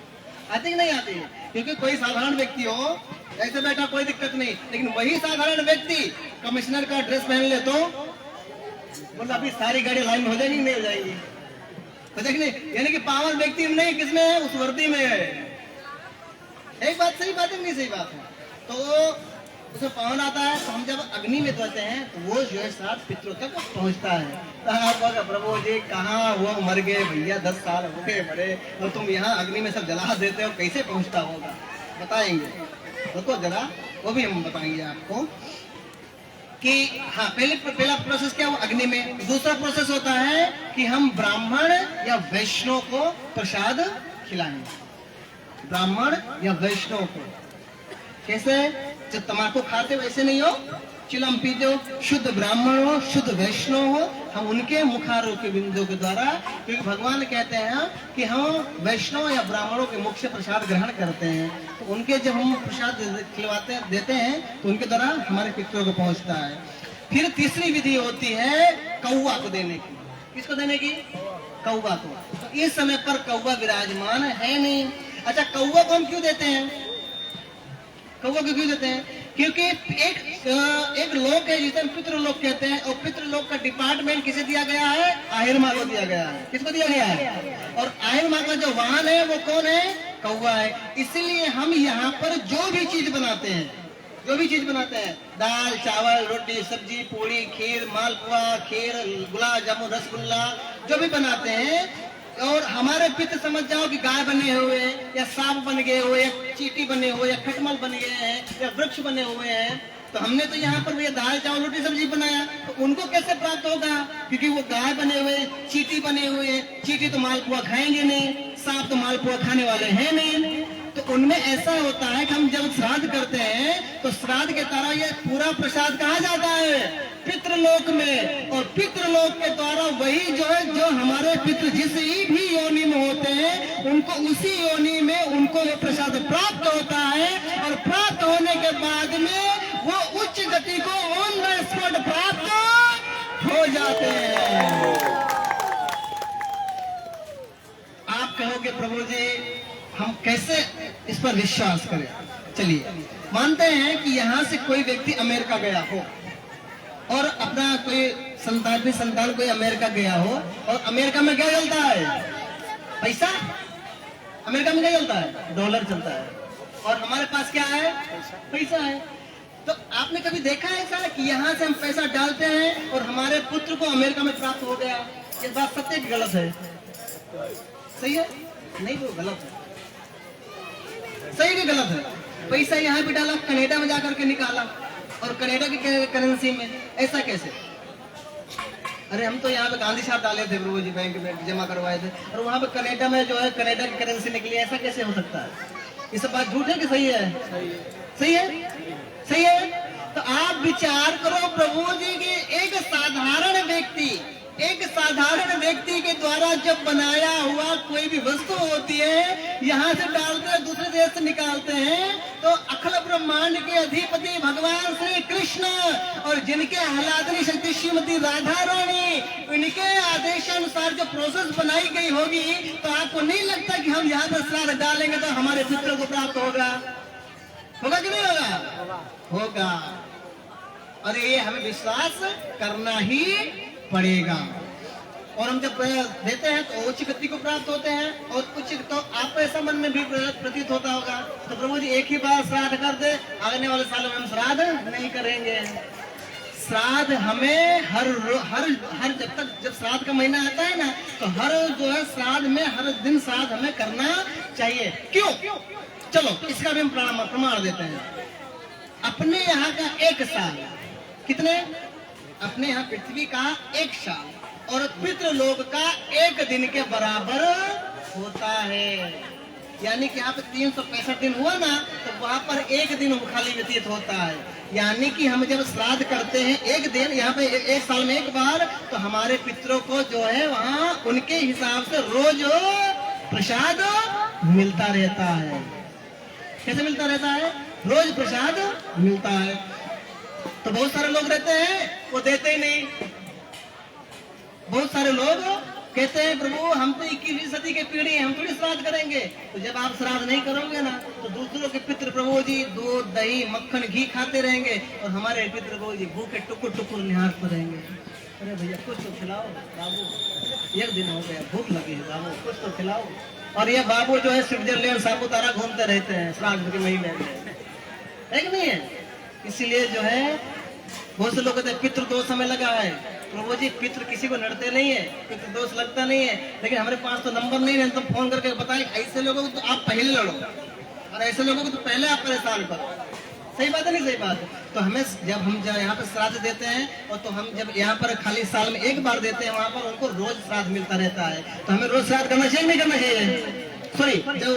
आती कि नहीं आती है? क्योंकि कोई साधारण व्यक्ति हो, ऐसे बैठा कोई दिक्कत नहीं, लेकिन वही साधारण व्यक्ति कमिश्नर का ड्रेस पहन ले तो बोला अभी सारी गाड़ी लाइन में हो जाएगी, नहीं हो जाएगी, हो जाएगी नहीं। यानी कि पावर व्यक्ति में नहीं, किसमें है? उस वर्दी में है। एक बात सही बात है, नहीं सही बात है। तो उसमें पावन आता है, तो हम जब अग्नि में धोते हैं तो वो जो है श्राद्ध पितरों तक पहुंचता है। तो आप बोले प्रभु जी कहाँ वो मर गए भैया, 10 साल हो गए मरे, और तुम यहाँ अग्नि में सब जला देते हो, कैसे पहुंचता होगा? बताएंगे, रुको जरा, वो भी हम बताएंगे आपको कि हाँ, पहला प्रोसेस क्या हुआ अग्नि में। दूसरा प्रोसेस होता है कि हम ब्राह्मण या वैष्णव को प्रसाद खिलाएंगे। ब्राह्मण या वैष्णव को कैसे? जब तम्बाकू खाते वैसे नहीं हो, चिलम पीते हो, शुद्ध ब्राह्मण हो, शुद्ध वैष्णव हो, हम उनके मुखारों के बिंदु के द्वारा, क्योंकि भगवान कहते हैं कि हम वैष्णव या ब्राह्मणों के मुख से प्रसाद ग्रहण करते हैं, तो उनके जब हम प्रसाद खिलवाते देते हैं तो उनके द्वारा हमारे पितरों को पहुंचता है। फिर तीसरी विधि होती है कौवा को देने की। किसको देने की? कौवा को। तो इस समय पर कौवा विराजमान है नहीं। अच्छा, कौवा को हम क्यों देते हैं? कौवा को क्यों देते हैं? क्योंकि एक लोक है जिसे हम पितृलोक कहते हैं, और पितृलोक का डिपार्टमेंट किसे दिया गया है? आहिर माँ को दिया गया है। किसको दिया गया है? और आहिर माँ का जो वाहन है वो कौन है? कौवा है। इसलिए हम यहाँ पर जो भी चीज बनाते हैं, दाल चावल रोटी सब्जी पूरी खीर मालपुआ खीर गुलाब जामुन रसगुल्ला जो भी बनाते हैं, और हमारे पित्र समझ जाओ कि गाय बने हुए या सांप बन गए हुए या चींटी बने हुए या खटमल बन गए हैं या वृक्ष बने हुए हैं, तो हमने तो यहाँ पर भैया दाल चावल रोटी सब्जी बनाया, तो उनको कैसे प्राप्त होगा? क्योंकि वो गाय बने हुए, चींटी बने हुए, चींटी तो मालपुआ खाएंगे नहीं, सांप तो मालपुआ खाने वाले हैं नहीं। तो उनमें ऐसा होता है कि हम जब श्राद्ध करते हैं तो श्राद्ध के द्वारा ये पूरा प्रसाद कहाँ जाता है? पितृलोक में। और पितृलोक के द्वारा वही जो है, जो हमारे पितृ जिस भी योनि में होते हैं, उनको उसी योनि में उनको वो प्रसाद प्राप्त होता है, और प्राप्त होने के बाद में वो उच्च गति को ऑन द स्पॉट प्राप्त हो जाते हैं। आप कहोगे प्रभु जी हम कैसे इस पर विश्वास करें? चलिए मानते हैं कि यहाँ से कोई व्यक्ति अमेरिका गया हो और अपना कोई संतान कोई अमेरिका गया हो, और अमेरिका में क्या चलता है? पैसा। अमेरिका में क्या चलता है? डॉलर चलता है। और हमारे पास क्या है? पैसा है। तो आपने कभी देखा है ऐसा कि यहाँ से हम पैसा डालते हैं और हमारे पुत्र को अमेरिका में प्राप्त हो गया? ये बात सत्य की गलत है? सही है? नहीं, वो गलत है। सही भी गलत है। पैसा यहाँ भी डाला, कनाडा में जाकर के निकाला, और कनाडा की करेंसी में, ऐसा कैसे? अरे हम तो यहाँ पे गांधी साहब डाले थे प्रभु जी, बैंक में जमा करवाए थे, और वहाँ पे कनाडा में जो है कनाडा की करेंसी निकली, ऐसा कैसे हो सकता है? ये सब बात झूठ है कि सही है? सही है, सही है। तो आप विचार करो प्रभु जी की एक साधारण व्यक्ति के द्वारा जब बनाया हुआ कोई भी वस्तु होती है, यहाँ से डालते हैं, दूसरे देश से निकालते हैं, तो अखिल ब्रह्मांड के अधिपति भगवान श्री कृष्ण और जिनके आह्लादनी शक्ति श्रीमती राधा रानी, उनके आदेशानुसार जो प्रोसेस बनाई गई होगी, तो आपको नहीं लगता कि हम यहाँ पर श्राद्ध डालेंगे तो हमारे पितरों को प्राप्त होगा? होगा कि नहीं होगा? होगा। और ये हमें विश्वास करना ही पड़ेगा। और हम जब देते हैं तो उच्च गति को प्राप्त होते हैं, और उच्च तो आपको ऐसा मन में भी प्रतीत होता होगा तो प्रभु जी एक ही बार श्राद्ध कर दे, आने वाले सालों में हम श्राद्ध नहीं करेंगे। श्राद्ध हमें हर जब श्राद्ध का महीना आता है ना, तो हर जो है श्राद्ध में हर दिन श्राद्ध हमें करना चाहिए। क्यों? चलो इसका भी हम प्रमाण देते हैं। अपने यहाँ का 1 साल कितने? अपने यहाँ पृथ्वी का 1 साल और पितृलोक का 1 दिन के बराबर होता है। यानी कि यहाँ पे 365 दिन हुआ ना, तो वहाँ पर 1 दिन खाली व्यतीत होता है। यानी कि हम जब श्राद्ध करते हैं 1 दिन, यहाँ पे 1 साल में 1 बार, तो हमारे पितरों को जो है वहाँ उनके हिसाब से रोज प्रसाद मिलता रहता है। कैसे मिलता रहता है? रोज प्रसाद मिलता है। तो बहुत सारे लोग रहते हैं वो देते ही नहीं। बहुत सारे लोग कहते हैं प्रभु हम तो 21वीं सदी के पीढ़ी हैं, हम थोड़ी श्राद्ध करेंगे। तो जब आप श्राद्ध नहीं करोगे ना, तो दूसरों के पितृ प्रभु जी दूध दही मक्खन घी खाते रहेंगे, और हमारे पितृ प्रभु जी भूखे टुकुर टुकुर निहारते रहेंगे। अरे भैया कुछ तो खिलाओ बाबू, एक दिन हो गया, भूख लगी है बाबू, कुछ तो खिलाओ। और ये बाबू जो है स्विट्जरलैंड सापुतारा घूमते रहते हैं श्राद्ध के महीने में, है कि नहीं है? इसीलिए जो है बहुत से लोग कहते हैं पितृ दोष हमें लगा है। प्रभु जी पितृ किसी को लड़ते नहीं है, पितृ दोष लगता नहीं है, लेकिन हमारे पास तो नंबर नहीं है, तो फोन करके बताएं ऐसे लोगों को तो आप पहले लड़ो और ऐसे लोगों को तो पहले आप परेशान करो। सही बात है नहीं? सही बात है। तो हमें जब हम यहाँ पे श्राद्ध देते हैं और तो हम जब यहाँ पर खाली साल में एक बार देते हैं, वहाँ पर उनको रोज श्राद्ध मिलता रहता है, तो हमें रोज श्राद्ध करना चाहिए नहीं करना चाहिए? सॉरी, जो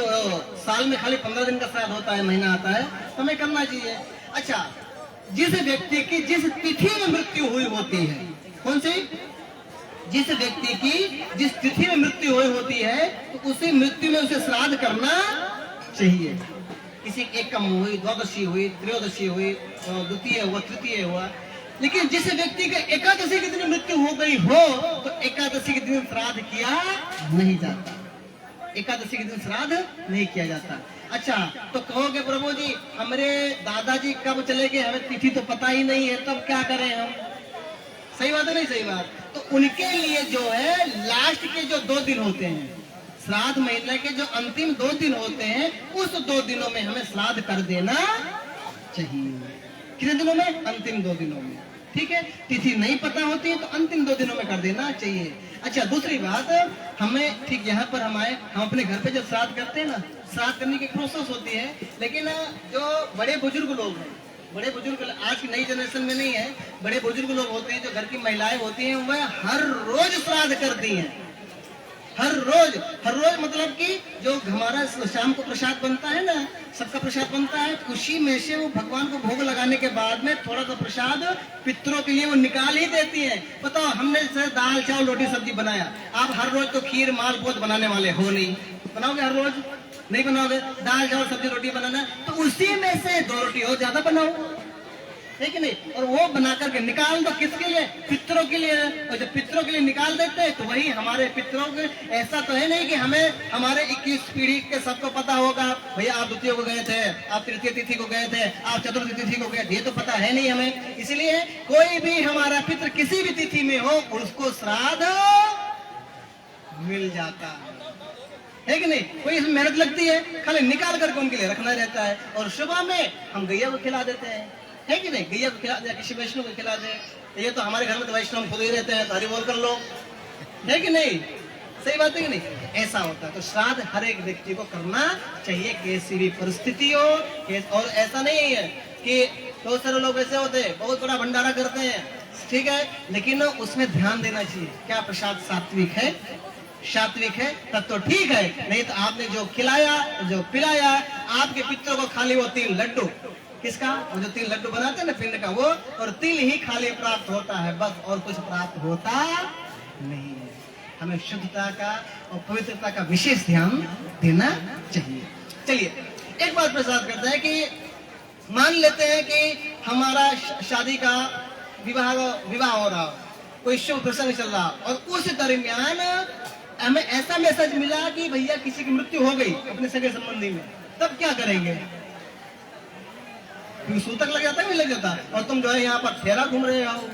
साल में खाली 15 दिन का श्राद्ध होता है, महीना आता है, तो हमें करना चाहिए। अच्छा, जिस व्यक्ति की जिस तिथि में मृत्यु हुई होती है, कौन सी? जिस व्यक्ति की जिस तिथि में मृत्यु हुई होती है, तो उसी मृत्यु में उसे श्राद्ध करना चाहिए। किसी एक कम हुई, द्वादशी हुई, त्रयोदशी हुई, द्वितीय हुआ, तृतीय हुआ, लेकिन जिस व्यक्ति का एकादशी के दिन मृत्यु हो गई हो, तो एकादशी के दिन श्राद्ध किया नहीं जाता, एकादशी के दिन श्राद्ध नहीं किया जाता। अच्छा, तो कहोगे प्रभु जी हमारे दादाजी कब चले गए, हमें तिथि तो पता ही नहीं है, तब क्या करें हम? सही बात है नहीं? सही बात। तो उनके लिए जो है लास्ट के जो 2 दिन होते हैं, श्राद्ध महीने के जो अंतिम 2 दिन होते हैं, उस 2 दिनों में हमें श्राद्ध कर देना चाहिए। कितने दिनों में? अंतिम 2 दिनों में। ठीक है, तिथि नहीं पता होती है तो अंतिम 2 दिनों में कर देना चाहिए। अच्छा, दूसरी बात, हमें ठीक यहाँ पर हम अपने घर पे जब श्राद्ध करते हैं ना, श्राद्ध करने की प्रोसेस होती है, लेकिन जो बड़े बुजुर्ग लोग हैं, बड़े बुजुर्ग आज की नई जनरेशन में नहीं है, बड़े बुजुर्ग लोग होते हैं, जो घर की महिलाएं होती हैं, वह हर रोज श्राद्ध करती हैं। हर रोज मतलब कि जो हमारा शाम को प्रसाद बनता है ना, सबका प्रसाद बनता है, उसी में से वो भगवान को भोग लगाने के बाद में थोड़ा सा प्रसाद पितरों के लिए वो निकाल ही देती हैं। बताओ, हमने दाल चावल रोटी सब्जी बनाया, आप हर रोज तो खीर मालपुआ बनाने वाले हो नहीं, बनाओगे हर रोज? नहीं बनाओगे। दाल चावल सब्जी रोटी बनाना, तो उसी में से 2 रोटी और ज्यादा बनाओ, है कि नहीं? और वो बना करके निकाल दो, किसके लिए? पितरों के लिए। और जब पितरों के लिए निकाल देते हैं, तो वही हमारे पितरों के, ऐसा तो है नहीं कि हमें हमारे 21 पीढ़ी के सबको पता होगा, भैया आप द्वितीय को गए थे, आप तृतीय तिथि को गए थे, आप चतुर्थ तिथि को गए थे, ये तो पता है नहीं हमें। इसलिए कोई भी हमारा पितृ किसी भी तिथि में हो, उसको श्राद्ध मिल जाता है कि नहीं? कोई इसमें मेहनत लगती है? खाली निकाल करके उनके लिए रखना रहता है। और सुबह में हम गैया को खिला देते हैं, है कि नहीं? गैया को खिला दे, किसी वैष्णव को खिला दे। ये तो हमारे घर में तो वैष्णव खुद ही रहते हैं, तारी बोल कर लो, है कि नहीं? सही बात है कि नहीं? ऐसा होता है। तो श्राद्ध हर एक व्यक्ति को करना चाहिए, कैसी भी परिस्थिति हो। और ऐसा नहीं है कि बहुत सारे लोग ऐसे होते हैं, बहुत बड़ा भंडारा करते हैं, ठीक है, लेकिन उसमें ध्यान देना चाहिए, क्या प्रसाद सात्विक है? सात्विक है तब तो ठीक है, नहीं तो आपने जो खिलाया, जो पिलाया, आपके पितरों को खाली वो 3 लड्डू, किसका? वो जो 3 लड्डू बनाते हैं ना पिंड का, वो और तिल ही खाली प्राप्त होता है, बस, और कुछ प्राप्त होता नहीं है। हमें शुद्धता का और पवित्रता का विशेष ध्यान देना चाहिए। चलिए, एक बात प्रसाद करता है कि मान लेते हैं कि हमारा शादी का विवाह हो रहा, कोई शुभ प्रसंग चल रहा, और उस दरमियान हमें ऐसा मैसेज मिला कि भैया किसी की मृत्यु हो गई अपने सगे संबंधी में, तब क्या करेंगे? सूतक लग जाता है, नहीं लग जाता? और तुम जो है यहाँ पर फेरा घूम रहे हो,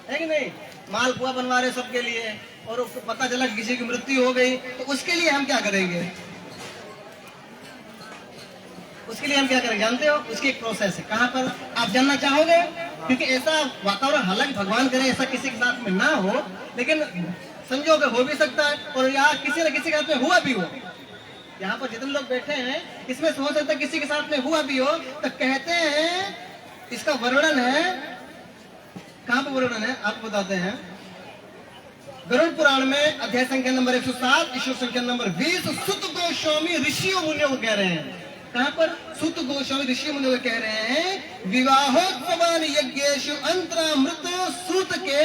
है कि नहीं? मालपुआ बनवा रहे सबके लिए, और उसको पता चला कि किसी की मृत्यु हो गई, तो उसके लिए हम क्या करेंगे? उसके लिए हम क्या करेंगे जानते हो? उसकी एक प्रोसेस है। कहाँ पर आप जानना चाहोगे? क्योंकि ऐसा वातावरण, हालांकि भगवान करे ऐसा किसी के साथ में ना हो, लेकिन समझो कि हो भी सकता है, और यहाँ किसी न किसी के साथ में हुआ भी हो। यहाँ पर जितने लोग बैठे हैं, इसमें हो सकता है किसी के साथ में हुआ भी हो। तो कहते हैं, इसका वर्णन है, कहाँ पर वर्णन है आपको बताते हैं, गरुड़ पुराण में अध्याय संख्या नंबर 107, ईश्वर संख्या नंबर 20, सुत गोस्वामी ऋषियों मुनियों को कह रहे हैं। कहाँ पर? सुत गोस्वामी ऋषि मुनियों को कह रहे हैं, विवाहोत्सवान यज्ञेषु अंतरामृत सूत के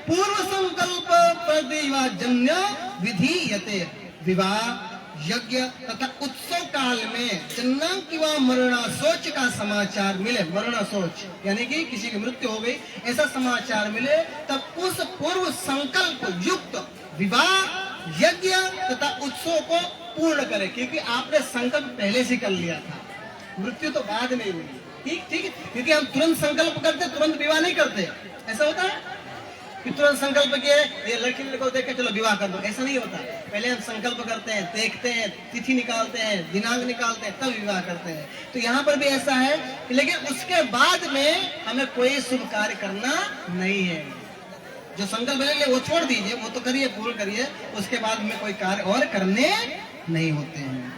पूर्व संकल्प प्रदेवाजन्य विधीयते। विवाह, यज्ञ तथा उत्सव काल में जन्म किंवा मरणा सोच का समाचार मिले, मरणा सोच यानी कि किसी की मृत्यु हो गई, ऐसा समाचार मिले, तब उस पूर्व संकल्प युक्त विवाह, यज्ञ तथा उत्सव को पूर्ण करे, क्योंकि आपने संकल्प पहले से कर लिया था, मृत्यु तो बाद में हुई। ठीक है, क्योंकि हम तुरंत संकल्प करते, तुरंत विवाह नहीं करते, ऐसा होता है? कि तुरंत संकल्प किए ये लड़की लड़के को देख के चलो विवाह कर दो, ऐसा नहीं होता। पहले हम संकल्प करते हैं, देखते हैं, तिथि निकालते हैं, दिनांक निकालते हैं, तब विवाह करते हैं। तो यहाँ पर भी ऐसा है, लेकिन उसके बाद में हमें कोई शुभ कार्य करना नहीं है। जो संकल्प लेंगे वो छोड़ दीजिए, वो तो करिए, पूर्ण करिए, उसके बाद में कोई कार्य और करने नहीं होते हैं।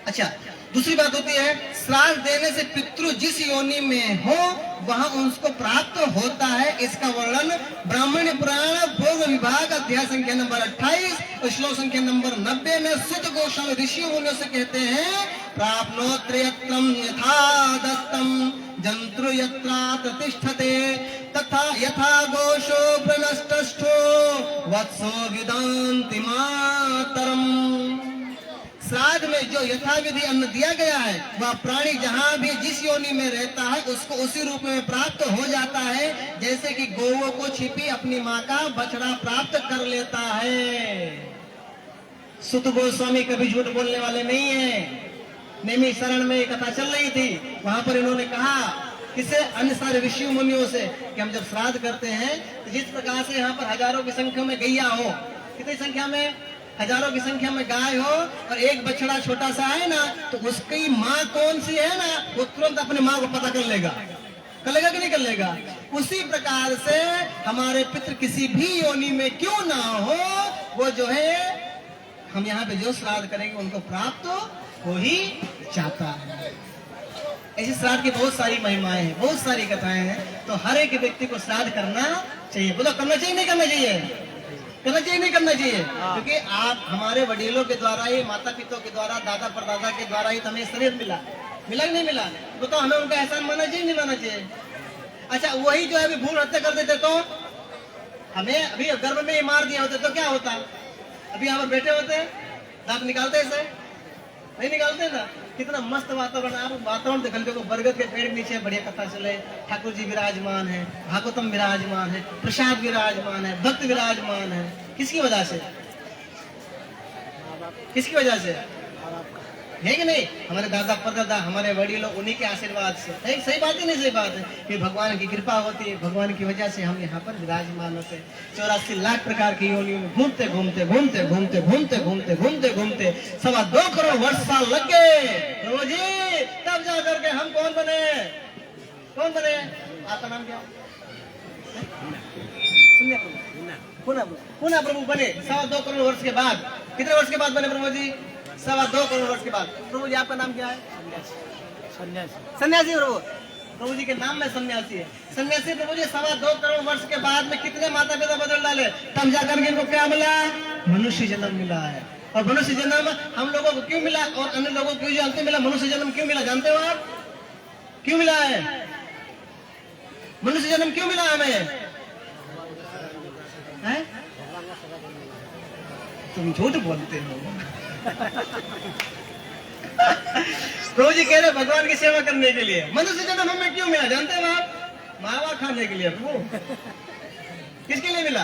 अच्छा, दूसरी बात होती है, श्राद्ध देने से पितृ जिस योनि में हो वहां उसको प्राप्त होता है। इसका वर्णन ब्राह्मण पुराण भोग विभाग अध्याय संख्या नंबर 28 और श्लोक संख्या नंबर 90 में सुत गोस्वामी ऋषि मुनियों से कहते हैं, प्राप्नोत्र यत्रम यथा दत्तम जंतु यत्रा प्रतिष्ठते तथा यथा गोशो प्रनष्टस्थो वत्सो विदान्ति मातरम। श्राद्ध में जो यथाविधि अन्न दिया गया है वह प्राणी जहाँ भी जिस योनि में रहता है उसको उसी रूप में प्राप्त हो जाता है, जैसे कि गौओं को छिपी अपनी माँ का बछड़ा प्राप्त कर लेता है। सुत गोस्वामी कभी झूठ बोलने वाले नहीं है। नेमी शरण में कथा चल रही थी, वहां पर इन्होंने कहा किसे, अन्य सारे ऋषि मुनियों से, कि हम जब श्राद्ध करते हैं तो जिस प्रकार से यहाँ पर हजारों की संख्या में गैया हो, कितनी संख्या में, हजारों की संख्या में गाय हो और एक बछड़ा छोटा सा है ना, तो उसकी माँ कौन सी है ना, वो तुरंत अपनी माँ को पता कर लेगा कि नहीं कर लेगा। उसी प्रकार से हमारे पितृ किसी भी योनि में क्यों ना हो, वो जो है हम यहाँ पे जो श्राद्ध करेंगे उनको प्राप्त हो ही जाता है। ऐसी श्राद्ध की बहुत सारी महिमाएं हैं, बहुत सारी कथाएं हैं। तो हर एक व्यक्ति को श्राद्ध करना चाहिए। बोलो करना चाहिए नहीं करना चाहिए, करना चाहिए नहीं करना चाहिए, क्योंकि आप हमारे वडीलों के द्वारा ही, माता पिता के द्वारा, दादा परदादा के द्वारा ही हमें शरीर मिला, मिला कि नहीं मिला। तो हमें उनका एहसान मानना चाहिए नहीं मानना चाहिए। अच्छा, वही जो है अभी भूल हत्या कर देते तो हमें अभी गर्भ में ही मार दिया होते तो क्या होता। अभी यहाँ पर बैठे होते हैं, दांत निकालते ऐसे नहीं निकालते ना। कितना मस्त वातावरण, आप वातावरण देख लो, बरगद के पेड़ के नीचे बढ़िया कथा चले, ठाकुर जी विराजमान है, भागवतम विराजमान है, प्रसाद विराजमान है, भक्त विराजमान है। किसकी वजह से, किसकी वजह से है कि नहीं, हमारे दादा परदादा, हमारे वडीलों, उन्हीं के आशीर्वाद से। है सही बात है नहीं सही बात है कि भगवान की कृपा होती है, भगवान की वजह से हम यहाँ पर विराजमान होते हैं। 84 लाख प्रकार की योनियों में घूमते घूमते घूमते घूमते घूमते घूमते घूमते घूमते 2.25 करोड़ वर्ष साल लग गए प्रभु जी, तब जा करके हम कौन बने, कौन बने। आपका नाम क्या, सुनिए, पुनः प्रभु बने 2.25 करोड़ वर्ष के बाद। कितने वर्ष के बाद बने प्रभु जी, 2.25 करोड़ वर्ष के बाद। प्रभु जी आपका नाम क्या है, सन्यासी प्रभु, प्रभु जी के नाम में सन्यासी है। सन्यासी प्रभु जी 2.25 करोड़ वर्ष के बाद में कितने माता पिता बदल डाले, तब जाकर के इनको क्या मिला, मनुष्य जन्म मिला है। और मनुष्य जन्म हम लोगों को क्यों मिला और अन्य लोगों को क्यों जानते मिला, मनुष्य जन्म क्यों मिला जानते हो आप, क्यों मिला है मनुष्य जन्म, क्यों मिला हमें है? तुम झूठ बोलते हो। प्रभु जी कह रहे भगवान की सेवा करने के लिए। मनुष्य जन्म हमें क्यों मिला जानते हो आप, मावा खाने के लिए प्रभु। किसके लिए मिला,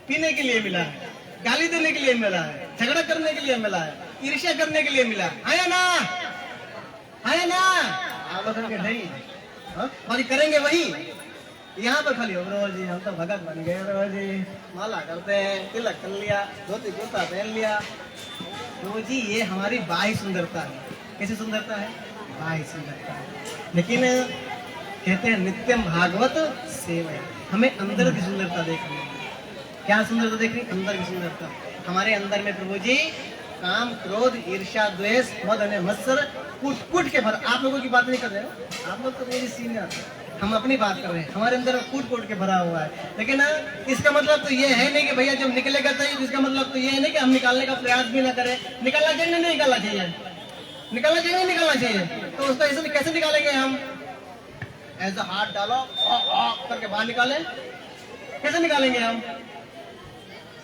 पीने के लिए मिला है, गाली देने के लिए मिला है, झगड़ा करने के लिए मिला है, ईर्ष्या करने के लिए मिला है ना, है ना। आप लोग नहीं और करेंगे वही यहाँ पर खाली हो प्रभु जी, हम तो भगत बन गए प्रभु जी, माला करते हैं, तिलक कर लिया, धोती कुर्ता पहन लिया। प्रभु जी ये हमारी बाह्य सुंदरता है। कैसी सुंदरता है, बाह्य सुंदरता है। लेकिन कहते हैं नित्यम भागवत सेवा, हमें अंदर की सुंदरता देखनी है। क्या सुंदरता देखनी, अंदर की सुंदरता। हमारे अंदर में प्रभु जी काम, क्रोध, ईर्ष्या, द्वेष, मद और मत्सर कूट कूट के भरा। आप लोगों की बात नहीं कर रहे हो, आप लोग तो मेरी सीनियर, हम अपनी बात कर रहे हैं। हमारे अंदर कूट कूट के भरा हुआ है। लेकिन इसका मतलब तो ये है नहीं कि भैया जब निकलेगा तो इसका मतलब तो ये है नहीं कि हम निकालने का प्रयास भी ना करें। निकालना चाहिए नहीं निकालना चाहिए, निकालना चाहिए नहीं निकालना चाहिए। तो उसको ऐसे कैसे निकालेंगे हम, ऐसा हाथ डालो करके बाहर निकाले, कैसे निकालेंगे हम,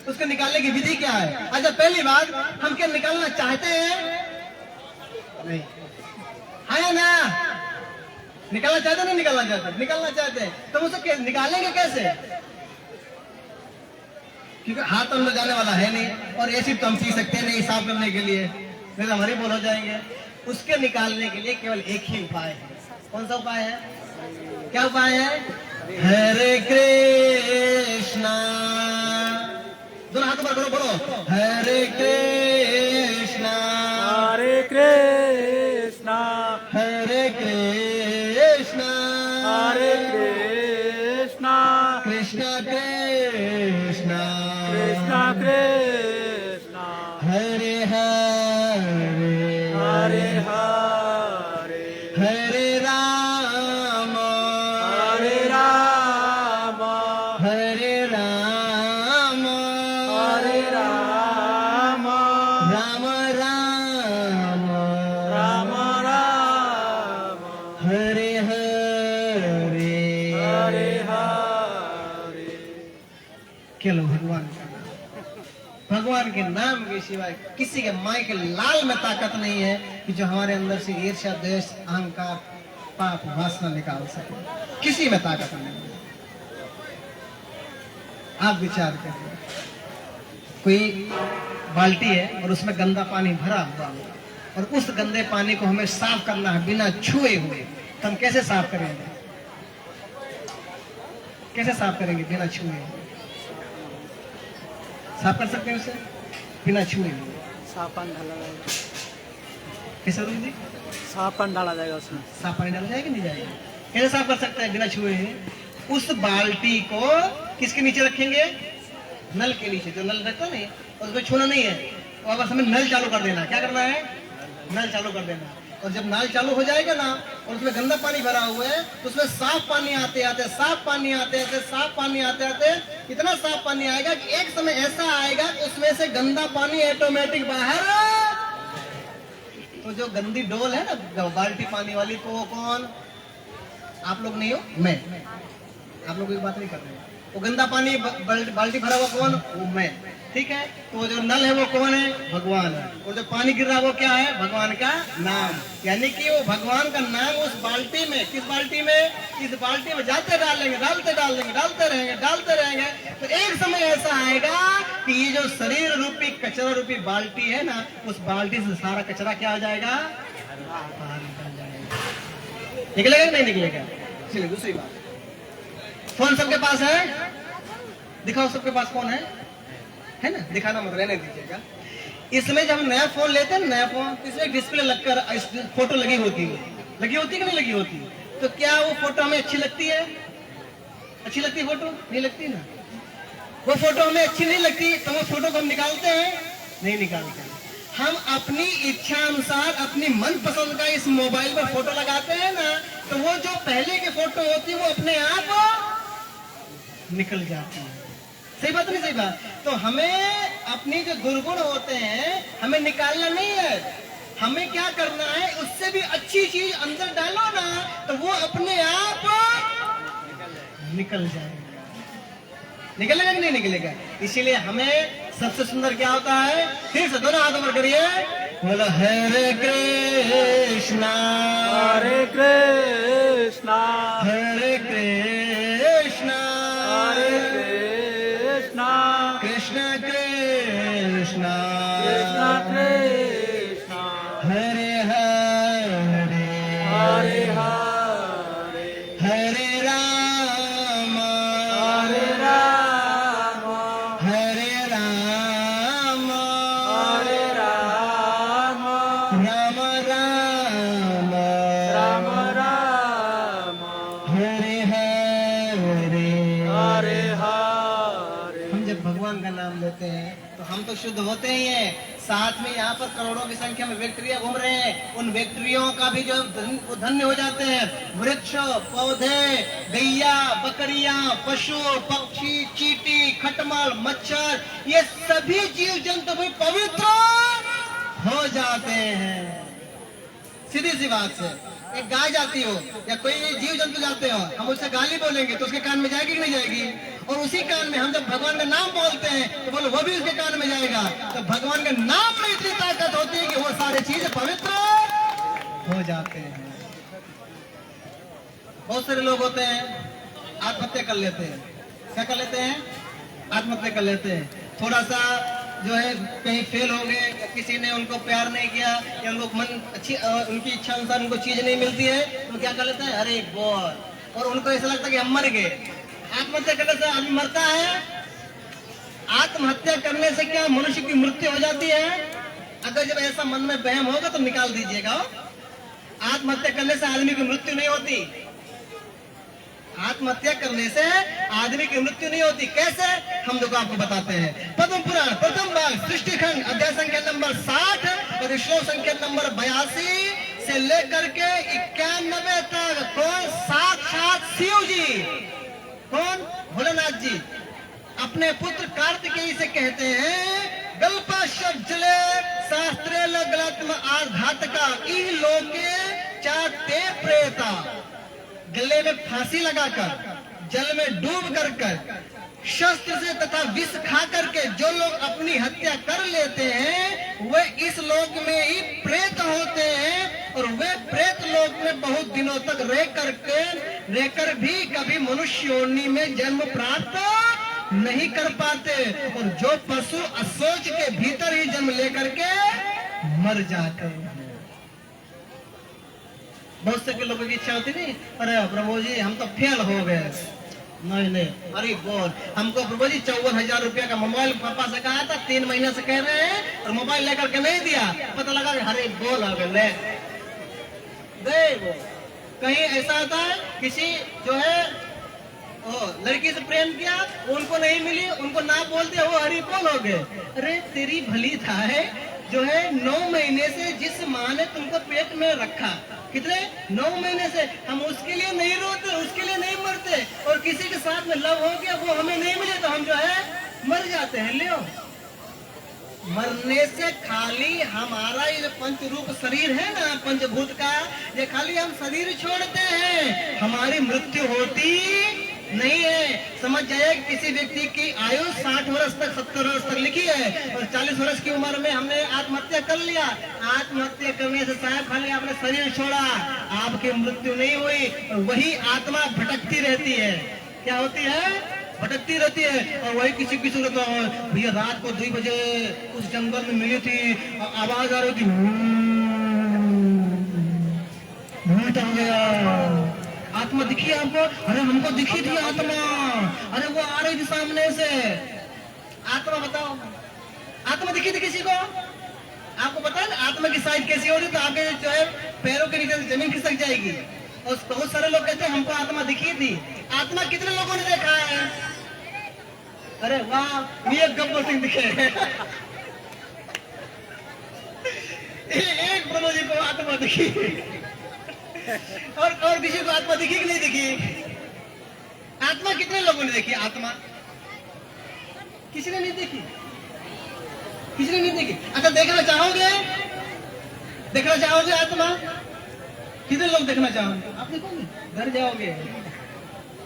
उसको निकालने की विधि क्या है। अच्छा पहली बात, हम क्या निकालना चाहते हैं, नहीं है ना, निकालना चाहते नहीं निकालना चाहते, निकालना चाहते हैं। तो उसे निकालेंगे कैसे, क्योंकि हाथ अंदर जाने वाला है नहीं और एसिड तो हम पी सकते हैं नहीं साफ करने के लिए, नहीं तो हमारे बोल हो जाएंगे। उसके निकालने के लिए केवल एक ही उपाय है। कौन सा उपाय है, क्या उपाय है, हरे कृष्णा, दोनों हाथों पर करो, बोलो हरे कृष्णा, हरे कृष्णा, हरे कृष्णा, हरे कृष्णा, कृष्णा कृष्णा, कृष्णा कृष्णा, हरे हरे, हरे हरे, हरे राम, हरे राम, हरे राम, हरे राम, राम राम, राम राम, हरे हरे, हरे हरे। केवल भगवान का नाम, भगवान के नाम के सिवाय किसी के माई के लाल में ताकत नहीं है कि जो हमारे अंदर से ईर्ष्या, द्वेष, अहंकार, पाप, वासना निकाल सके। किसी में ताकत नहीं है। आप विचार करिए, कोई बाल्टी है और उसमें गंदा पानी भरा हुआ है और उस गंदे पानी को हमें साफ करना है बिना छुए हुए, तो हम कैसे साफ करेंगे? कैसे साफ करेंगे बिना छुए हुए? साफ कर सकते हैं उसे बिना छुए हुए? सापन डाला जाएगा, कैसे रूम जी? सापन डाला जाएगा उसमें। साफ पानी डाला जाएगा नहीं जाएगा? कैसे साफ कर सकते हैं बिना छुए हुए? उस बाल्टी को किसके नीचे रखेंगे? नल के नीचे, जो नल रखता नहीं और उसको छूना नहीं है, और बस हमें नल चालू कर देना। क्या करना है? नल चालू कर देना। और जब नल चालू हो जाएगा ना और उसमें गंदा पानी भरा हुआ है तो उसमें साफ पानी आते आते, साफ पानी आते आते, साफ पानी आते आते इतना साफ पानी आएगा कि एक समय ऐसा आएगा कि उसमें से गंदा पानी ऑटोमेटिक बाहर। तो जो गंदी डोल है ना बाल्टी पानी वाली, तो वो कौन? आप लोग नहीं हो, मैं। आप लोग एक बात नहीं कर रहे हैं। वो गंदा पानी बाल्टी भरा हुआ कौन? वो मैं। ठीक है, तो जो नल है वो कौन है? भगवान है। और जो पानी गिर रहा है वो क्या है? भगवान का नाम। यानी कि वो भगवान का नाम उस बाल्टी में, किस बाल्टी में? इस बाल्टी में जाते डालेंगे, डालते डालेंगे, डालते रहेंगे, डालते रहेंगे, तो एक समय ऐसा आएगा कि ये जो शरीर रूपी कचरा रूपी बाल्टी है ना, उस बाल्टी से सारा कचरा क्या हो जाएगा? बाहर निकल जाएगा। निकलेगा कि नहीं निकलेगा? चलिए दूसरी बात, फोन सबके पास है? दिखाओ सबके पास फोन है ना? दिखाना मत, रहने दीजिएगा। इसमें जब हम नया फोन लेते हैं, नया फोन, इसमें डिस्प्ले लगकर फोटो लगी होती है कि नहीं लगी होती? तो क्या वो फोटो हमें अच्छी लगती है? अच्छी लगती है फोटो? नहीं लगती ना। वो फोटो हमें अच्छी नहीं लगती तो वो फोटो को हम निकालते हैं? नहीं निकालते। हम अपनी इच्छा अनुसार अपनी मनपसंद का इस मोबाइल पर फोटो लगाते हैं ना, तो वो जो पहले की फोटो होती है वो अपने आप निकल जाती है। सही बात नहीं? सही बात। तो हमें अपनी जो दुर्गुण होते हैं हमें निकालना नहीं है, हमें क्या करना है? उससे भी अच्छी चीज अंदर डालो ना, तो वो अपने आप निकल जाएगा। निकलेगा कि नहीं निकलेगा? इसीलिए हमें सबसे सुंदर क्या होता है? फिर से दोनों हाथों पर करिए, बोलो हरे कृष्णा, हरे कृष्णा, हरे कृष्णा, हरे कृष्णा, कृष्ण कृष्णा, कृष्णा कृष्णा, हरे हरे, हरे हरे, हरे राम, हरे राम, हरे राम, हरे राम, राम राम, राम राम, हरे हरे। हरे हरे। हम जब भगवान का नाम लेते हैं तो हम तो शुद्ध होते ही हैं, साथ में यहाँ पर करोड़ों की संख्या में व्यक्तियां घूम रहे हैं, उन व्यक्तियों का भी जो वो धन्य हो जाते हैं। वृक्ष, पौधे, गैया, बकरियां, पशु, पक्षी, चींटी, खटमल, मच्छर, ये सभी जीव जंतु भी पवित्र हो जाते हैं। सीधी सी बात से, एक गाय जाती हो या कोई जीव जंतु जाते हो, हम उससे गाली बोलेंगे तो उसके कान में जाएगी कि नहीं जाएगी? और उसी कान में हम जब भगवान का नाम बोलते हैं तो बोलो वो भी उसके कान में जाएगा। तो भगवान के नाम में इतनी ताकत होती है कि वो सारी चीजें पवित्र हो जाते हैं। बहुत सारे लोग होते हैं आत्महत्या कर लेते हैं। क्या कर लेते हैं? आत्महत्या कर लेते हैं। थोड़ा सा जो है कहीं फेल हो गए, किसी ने उनको प्यार नहीं किया या उनको मन अच्छी उनकी इच्छा अनुसार उनको चीज नहीं मिलती है तो क्या कर लेते हैं? अरे गॉड, और उनको ऐसा लगता है कि हम मर गए। आत्महत्या करने से आदमी मरता है? आत्महत्या करने से क्या मनुष्य की मृत्यु हो जाती है? अगर जब ऐसा मन में वहम होगा तो निकाल दीजिएगा। आत्महत्या करने से आदमी की मृत्यु नहीं होती। आत्महत्या करने से आदमी की मृत्यु नहीं होती। कैसे? हम लोग आपको बताते हैं। पद्म पुराण प्रथम भाग सृष्टि खंड अध्याय संख्या नंबर 60 और श्लोक संख्या नंबर 82 से लेकर के 91 तक कौन? साक्षात शिव जी। कौन? भोलेनाथ जी अपने पुत्र कार्तिकेय से कहते हैं, गल्पाशव जले शास्त्रे लगलात्म आघातका ई लोके चाटे प्रेता। गले में फांसी लगाकर, जल में डूब कर शस्त्र से तथा विष खा करके जो लोग अपनी हत्या कर लेते हैं वे इस लोक में ही प्रेत होते हैं, और वे प्रेत लोक में बहुत दिनों तक रहकर भी कभी मनुष्य योनि में जन्म प्राप्त नहीं कर पाते, और जो पशु असोच के भीतर ही जन्म लेकर के मर जाते हैं। बहुत से लोगों की इच्छा होती नहीं, अरे प्रभु जी हम तो फेल हो गए। नहीं, अरे बोल, हमको प्रभु जी 54,000 रुपया का मोबाइल पापा से कहा था, 3 महीने से कह रहे हैं और मोबाइल लेकर के नहीं दिया। पता लगा कि हरे बोल हो गए। देखो कहीं ऐसा होता है, किसी जो है लड़की से प्रेम किया, उनको नहीं मिली, उनको ना बोलते वो हरी बोल हो गए। अरे तेरी भली था है जो है 9 महीने से जिस माँ ने तुमको पेट में रखा, कितने 9 महीने से, हम उसके लिए नहीं रोते, उसके लिए नहीं मरते, और किसी के साथ में लव हो गया वो हमें नहीं मिले तो हम जो है मर जाते हैं। लियो मरने से खाली हमारा ये पंचरूप शरीर है ना, पंचभूत का, ये खाली हम शरीर छोड़ते हैं, हमारी मृत्यु होती नहीं है। समझ जाए किसी व्यक्ति की आयु 60 वर्ष तक 70 वर्ष तक लिखी है और 40 वर्ष की उम्र में हमने आत्महत्या कर लिया। आत्महत्या करने से साहब खाली आपने शरीर छोड़ा, आपकी मृत्यु नहीं हुई, और वही आत्मा भटकती रहती है। क्या होती है? भटकती रहती है। और वही किसी किसी को भैया रात को 2 बजे उस जंगल में मिली थी, आवाज आ रही थी, भूत आ गया। आत्मा दिखी आपको? अरे हमको दिखी थी आत्मा, अरे वो आ रही थी सामने से। आत्मा बताओ, आत्मा दिखी थी किसी को? आपको पता है आत्मा की साइज कैसी हो रही? तो आपके जो है पैरों के नीचे जमीन खिसक जाएगी। और बहुत सारे लोग कहते हैं हमको आत्मा दिखी थी। आत्मा कितने लोगों ने देखा है? अरे वाह, ये गब्बर सिंह दिखे। एक प्रभु जी को आत्मा दिखी, और किसी को आत्मा दिखी कि नहीं दिखी? आत्मा कितने लोगों ने देखी? आत्मा किसी ने नहीं देखी, किसी ने नहीं देखी। अच्छा देखना चाहोगे? देखना चाहोगे आत्मा? कितने लोग देखना चाहोगे? आप देखोगे, घर जाओगे,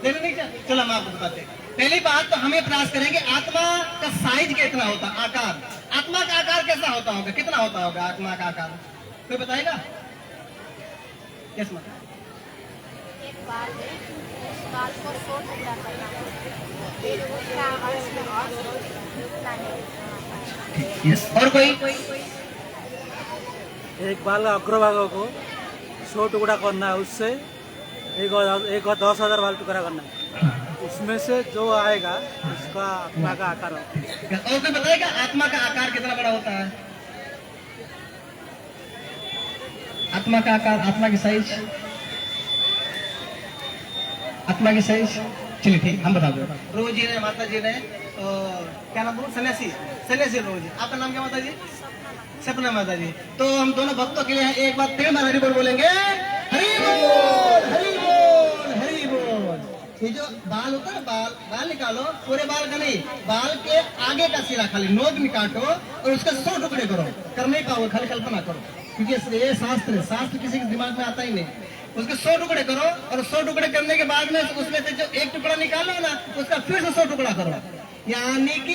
देखना नहीं चाहोगे? चलो हम आपको बताते हैं। पहली बात तो हमें प्रयास करेंगे आत्मा का साइज कितना होता, आकार, आत्मा का आकार कैसा होता होगा, कितना होता होगा आत्मा का आकार? कोई बताएगा? यस माता। एक बाल है, उस बाल को 100 टुकड़ा करना है, फिर उसका और यस। और कोई? एक बाल का अग्रभागों को 100 टुकड़ा करना है, उससे एक 10,000 बाल टुकड़ा करना है, उसमें से जो आएगा उसका आत्मा का आकार होगा। और कोई बताएगा आत्मा का आकार कितना बड़ा होता है? आत्मा का आकार, आत्मा की साइज, आत्मा की साइज। चलिए ठीक, हम बता दो। रोज जी ने, माता जी ने, क्या नाम बोलो? सन्यासी, सन्यासी रोज जी। आपका नाम क्या माता जी? सपना माता जी। तो हम दोनों भक्तों के लिए एक बार 3 बार हरि बोल बोलेंगे। हरि बोल, हरि बोल, हरि बोल। ये जो बाल होता है, बाल निकालो, पूरे बाल का नहीं, बाल के आगे का सिरा खाली नोक में काटो और उसके 100 टुकड़े करो। कर नहीं पाओगे, खाली कल्पना करो, क्योंकि ये शास्त्र किसी के दिमाग में आता ही नहीं। उसके 100 टुकड़े करो, और 100 टुकड़े करने के बाद में उसमें से जो एक टुकड़ा निकालो ना, उसका फिर से 100 टुकड़ा करो। यानी कि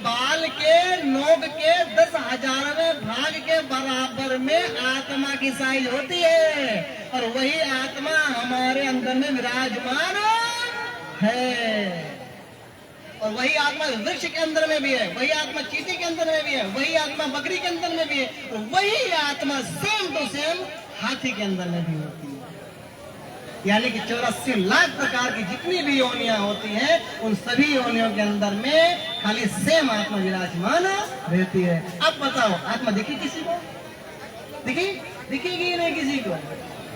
बाल के नोक के 10,000वें भाग के बराबर में आत्मा की साइज होती है, और वही आत्मा हमारे अंदर में विराजमान है। और वही आत्मा वृक्ष के अंदर में भी है, वही आत्मा चींटी के अंदर में भी है, वही आत्मा बकरी के अंदर में भी है, और वही आत्मा सेम टू सेम हाथी के अंदर में भी होती है। यानी कि 84 लाख प्रकार की जितनी भी योनियां होती हैं, उन सभी योनियों के अंदर में खाली सेम आत्मा विराजमान रहती है। अब बताओ, आत्मा दिखी किसी को? दिखी? दिखेगी नहीं किसी को,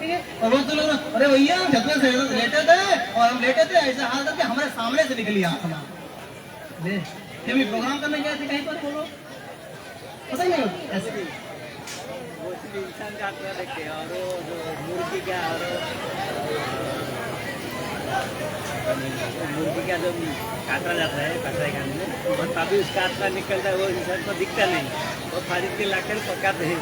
ठीक है। और वो तो लोग, अरे भैया हम छत में लेटे थे और हम लेटे थे ऐसे हाल करके हमारे सामने से निकली आत्मा। फिर भी प्रोग्राम करने गए थे कहीं पर, बोलो पता ही नहीं होता ऐसे। वो इंसान का आत्मा देखते हैं, और वो जो मुर्गी का, और मुर्गी का जो काटा जाता है कचरे खाने में, और तभी उसका आत्मा निकलता है, वो इंसान को दिखता नहीं, वो खरीद के लाकर पकाते हैं।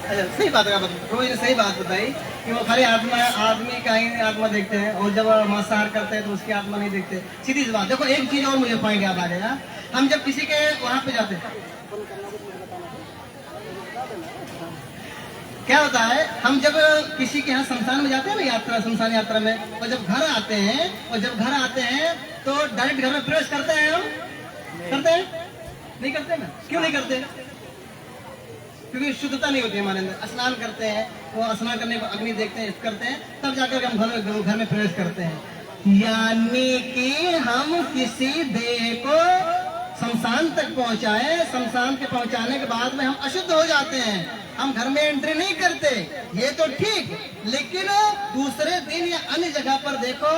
अच्छा, सही बात है, रोज ने सही बात बताई कि वो खाली आत्मा, आदमी का ही आत्मा देखते हैं, और जब मांसाहार करते हैं तो उसकी आत्मा नहीं देखते। सीधी सी बात। देखो एक चीज और मुझे पॉइंट याद आ गया, हम जब किसी के वहां पे जाते हैं, क्या होता है, हम जब किसी के यहाँ शमशान में जाते हैं ना, यात्रा, शमशान यात्रा में, और जब घर आते हैं, तो डायरेक्ट घर में प्रवेश करते हैं हम? करते हैं? नहीं करते ना? क्यों नहीं करते? क्योंकि शुद्धता नहीं होती हमारे अंदर। स्नान करते हैं, वो स्नान करने को अग्नि देखते हैं, करते हैं, तब जाकर हम घर में प्रवेश करते हैं। यानी कि हम किसी देह को शमशान तक पहुंचाए, शमशान के पहुंचाने के बाद में हम अशुद्ध हो जाते हैं, हम घर में एंट्री नहीं करते, ये तो ठीक। लेकिन दूसरे दिन या अन्य जगह पर देखो,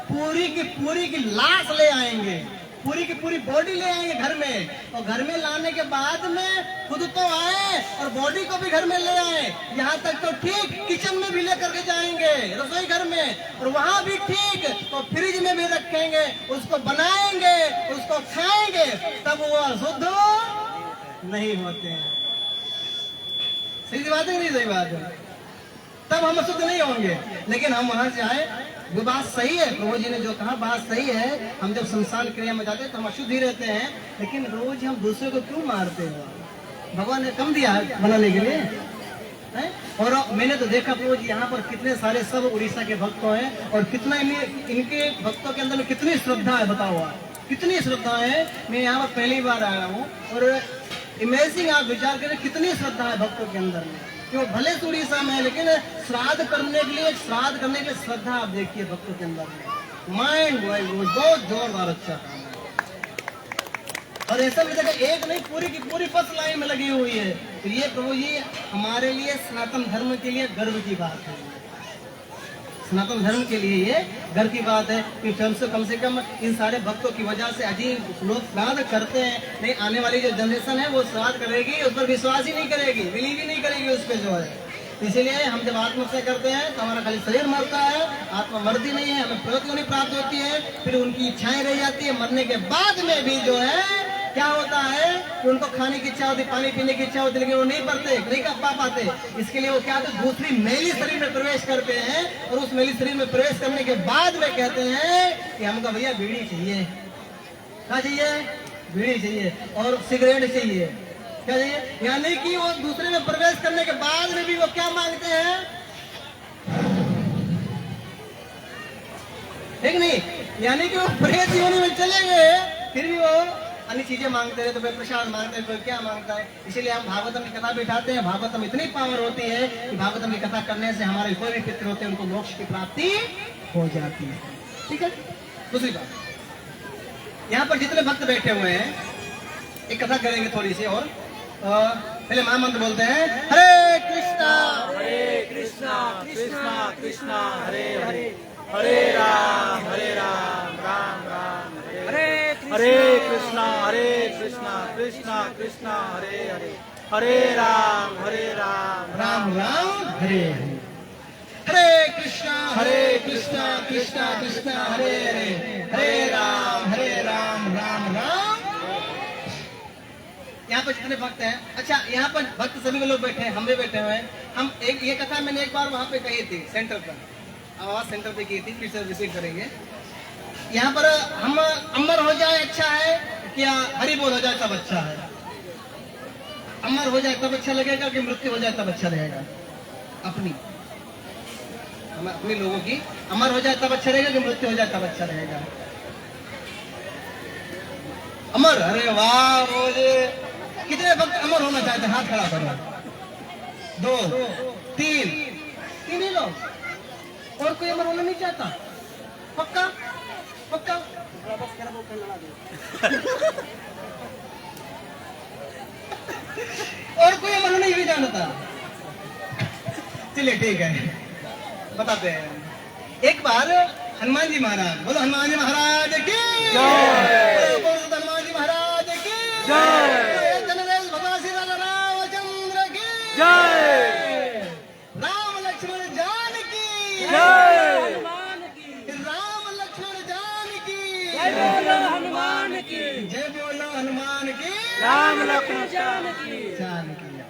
पूरी की लाश ले आएंगे, पूरी की पूरी बॉडी ले आएंगे घर में, और घर में लाने के बाद में खुद तो आए और बॉडी को भी घर में ले आए। यहाँ तक तो ठीक, किचन में भी लेकर के जाएंगे, रसोई घर में, और वहाँ भी ठीक, तो फ्रिज में भी रखेंगे, उसको बनाएंगे, उसको खाएंगे, तब वो अशुद्ध नहीं होते हैं। सही बात है, नहीं सही बात है? तब हम अशुद्ध नहीं होंगे। लेकिन हम वहां से आए, वो बात सही है, प्रभु जी ने जो कहा बात सही है। हम जब संसार क्रिया में जाते हैं तो हम अशुद्ध ही रहते हैं, लेकिन रोज हम दूसरे को क्यों मारते हैं? भगवान ने कम दिया बनाने के लिए है? और मैंने तो देखा प्रभु जी यहाँ पर कितने सारे सब उड़ीसा के भक्त हैं, और कितना इनके भक्तों के अंदर में कितनी श्रद्धा है, बताओ आप, कितनी श्रद्धा है। मैं यहाँ पर पहली बार आया हूँ, और इमेजिंग, आप विचार करें कितनी श्रद्धा है भक्तों के अंदर में। वो भले उड़ीसा में है, लेकिन श्राद्ध करने के लिए श्रद्धा आप देखिए भक्तों के अंदर में। माइंड ब्लोइंग, बहुत जोरदार अच्छा काम है। और ऐसा भी देखा, एक नहीं, पूरी की पूरी फर्स्ट लाइन में लगी हुई है। तो ये प्रभु जी हमारे लिए, सनातन धर्म के लिए गर्व की बात है। सनातन धर्म के लिए ये गर्व की बात है कि कम से कम इन सारे भक्तों की वजह से अजीब लोग श्राद्ध करते हैं। नहीं, आने वाली जो जनरेशन है वो श्राद्ध करेगी, उस पर विश्वास ही नहीं करेगी, बिलीव ही नहीं करेगी उस पर जो है। इसीलिए हम जब आत्महत्या करते हैं तो हमारा खाली शरीर मरता है, आत्मा मरती नहीं है, हमें प्रगति नहीं प्राप्त होती है, फिर उनकी इच्छाएं रह जाती है। मरने के बाद में भी जो है क्या होता है कि उनको खाने की इच्छा होती, पानी पीने की इच्छा होती, लेकिन वो नहीं पढ़ते, नहीं कर पाते। इसके लिए वो क्या होते, दूसरी मैली शरीर में प्रवेश करते हैं, और उस मैली शरीर में प्रवेश करने के बाद में कहते हैं कि हमको भैया बीड़ी चाहिए, क्या चाहिए, बीड़ी चाहिए, और सिगरेट चाहिए, क्या चाहिए। यानी कि वो दूसरे में प्रवेश करने के बाद में भी वो क्या मांगते हैं, ठीक नहीं। यानी कि वो प्रेत योनि में चले गए, फिर भी वो अन्य चीजें मांगते रहे, तो कोई प्रसाद मांगते हैं, कोई क्या मांगता है। इसीलिए हम भागवतम की कथा बिठाते हैं। भागवतम इतनी पावर होती है कि भागवतम की कथा करने से हमारे कोई भी पितृ होते हैं उनको मोक्ष की प्राप्ति हो जाती है, ठीक है। दूसरी बात, यहाँ पर जितने भक्त बैठे हुए हैं, एक कथा करेंगे थोड़ी सी और। पहले महामंत्र बोलते हैं, हरे कृष्णा कृष्णा कृष्णा हरे हरे, हरे राम राम राम हरे हरे, कृष्णा कृष्णा कृष्णा हरे हरे, हरे राम राम राम हरे हरे। हरे कृष्णा कृष्णा कृष्णा हरे हरे, हरे राम राम राम। यहाँ पर जितने भक्त हैं, अच्छा यहाँ पर भक्त सभी लोग बैठे हैं, हम भी बैठे हुए हैं। हम एक ये कथा मैंने एक बार वहाँ पे कही थी, सेंटर पर, आवाज सेंटर पे की थी, फिर से रिपीट करेंगे। यहाँ पर हम अमर हो जाए अच्छा है, क्या हरि बोल हो जाए तब अच्छा है। अमर हो जाए तब अच्छा लगेगा कि मृत्यु हो जाए तब अच्छा रहेगा। अपनी लोगों की अमर हो जाए तब अच्छा रहेगा कि मृत्यु हो जाए तब अच्छा रहेगा। अमर, अरे वाह, मुझे कितने वक्त अमर होना चाहते हैं, हाथ खड़ा करो। 2 3 ही लोग, और कोई अमर होना नहीं चाहता? पक्का पक्का? और कोई अमर नहीं भी जानता? चलिए ठीक है, बताते हैं। एक बार हनुमान जी महाराज, बोलो हनुमान जी महाराज की जय, बोलो हनुमान जी महाराज की जय, जनरल भगवान श्री रामचंद्र की जय, राम लक्ष्मण जानकी जय, राम लक्ष्मण जानकी जय बोलो हनुमान की, जय बोलो हनुमान की राम लक्ष्मण जानकी।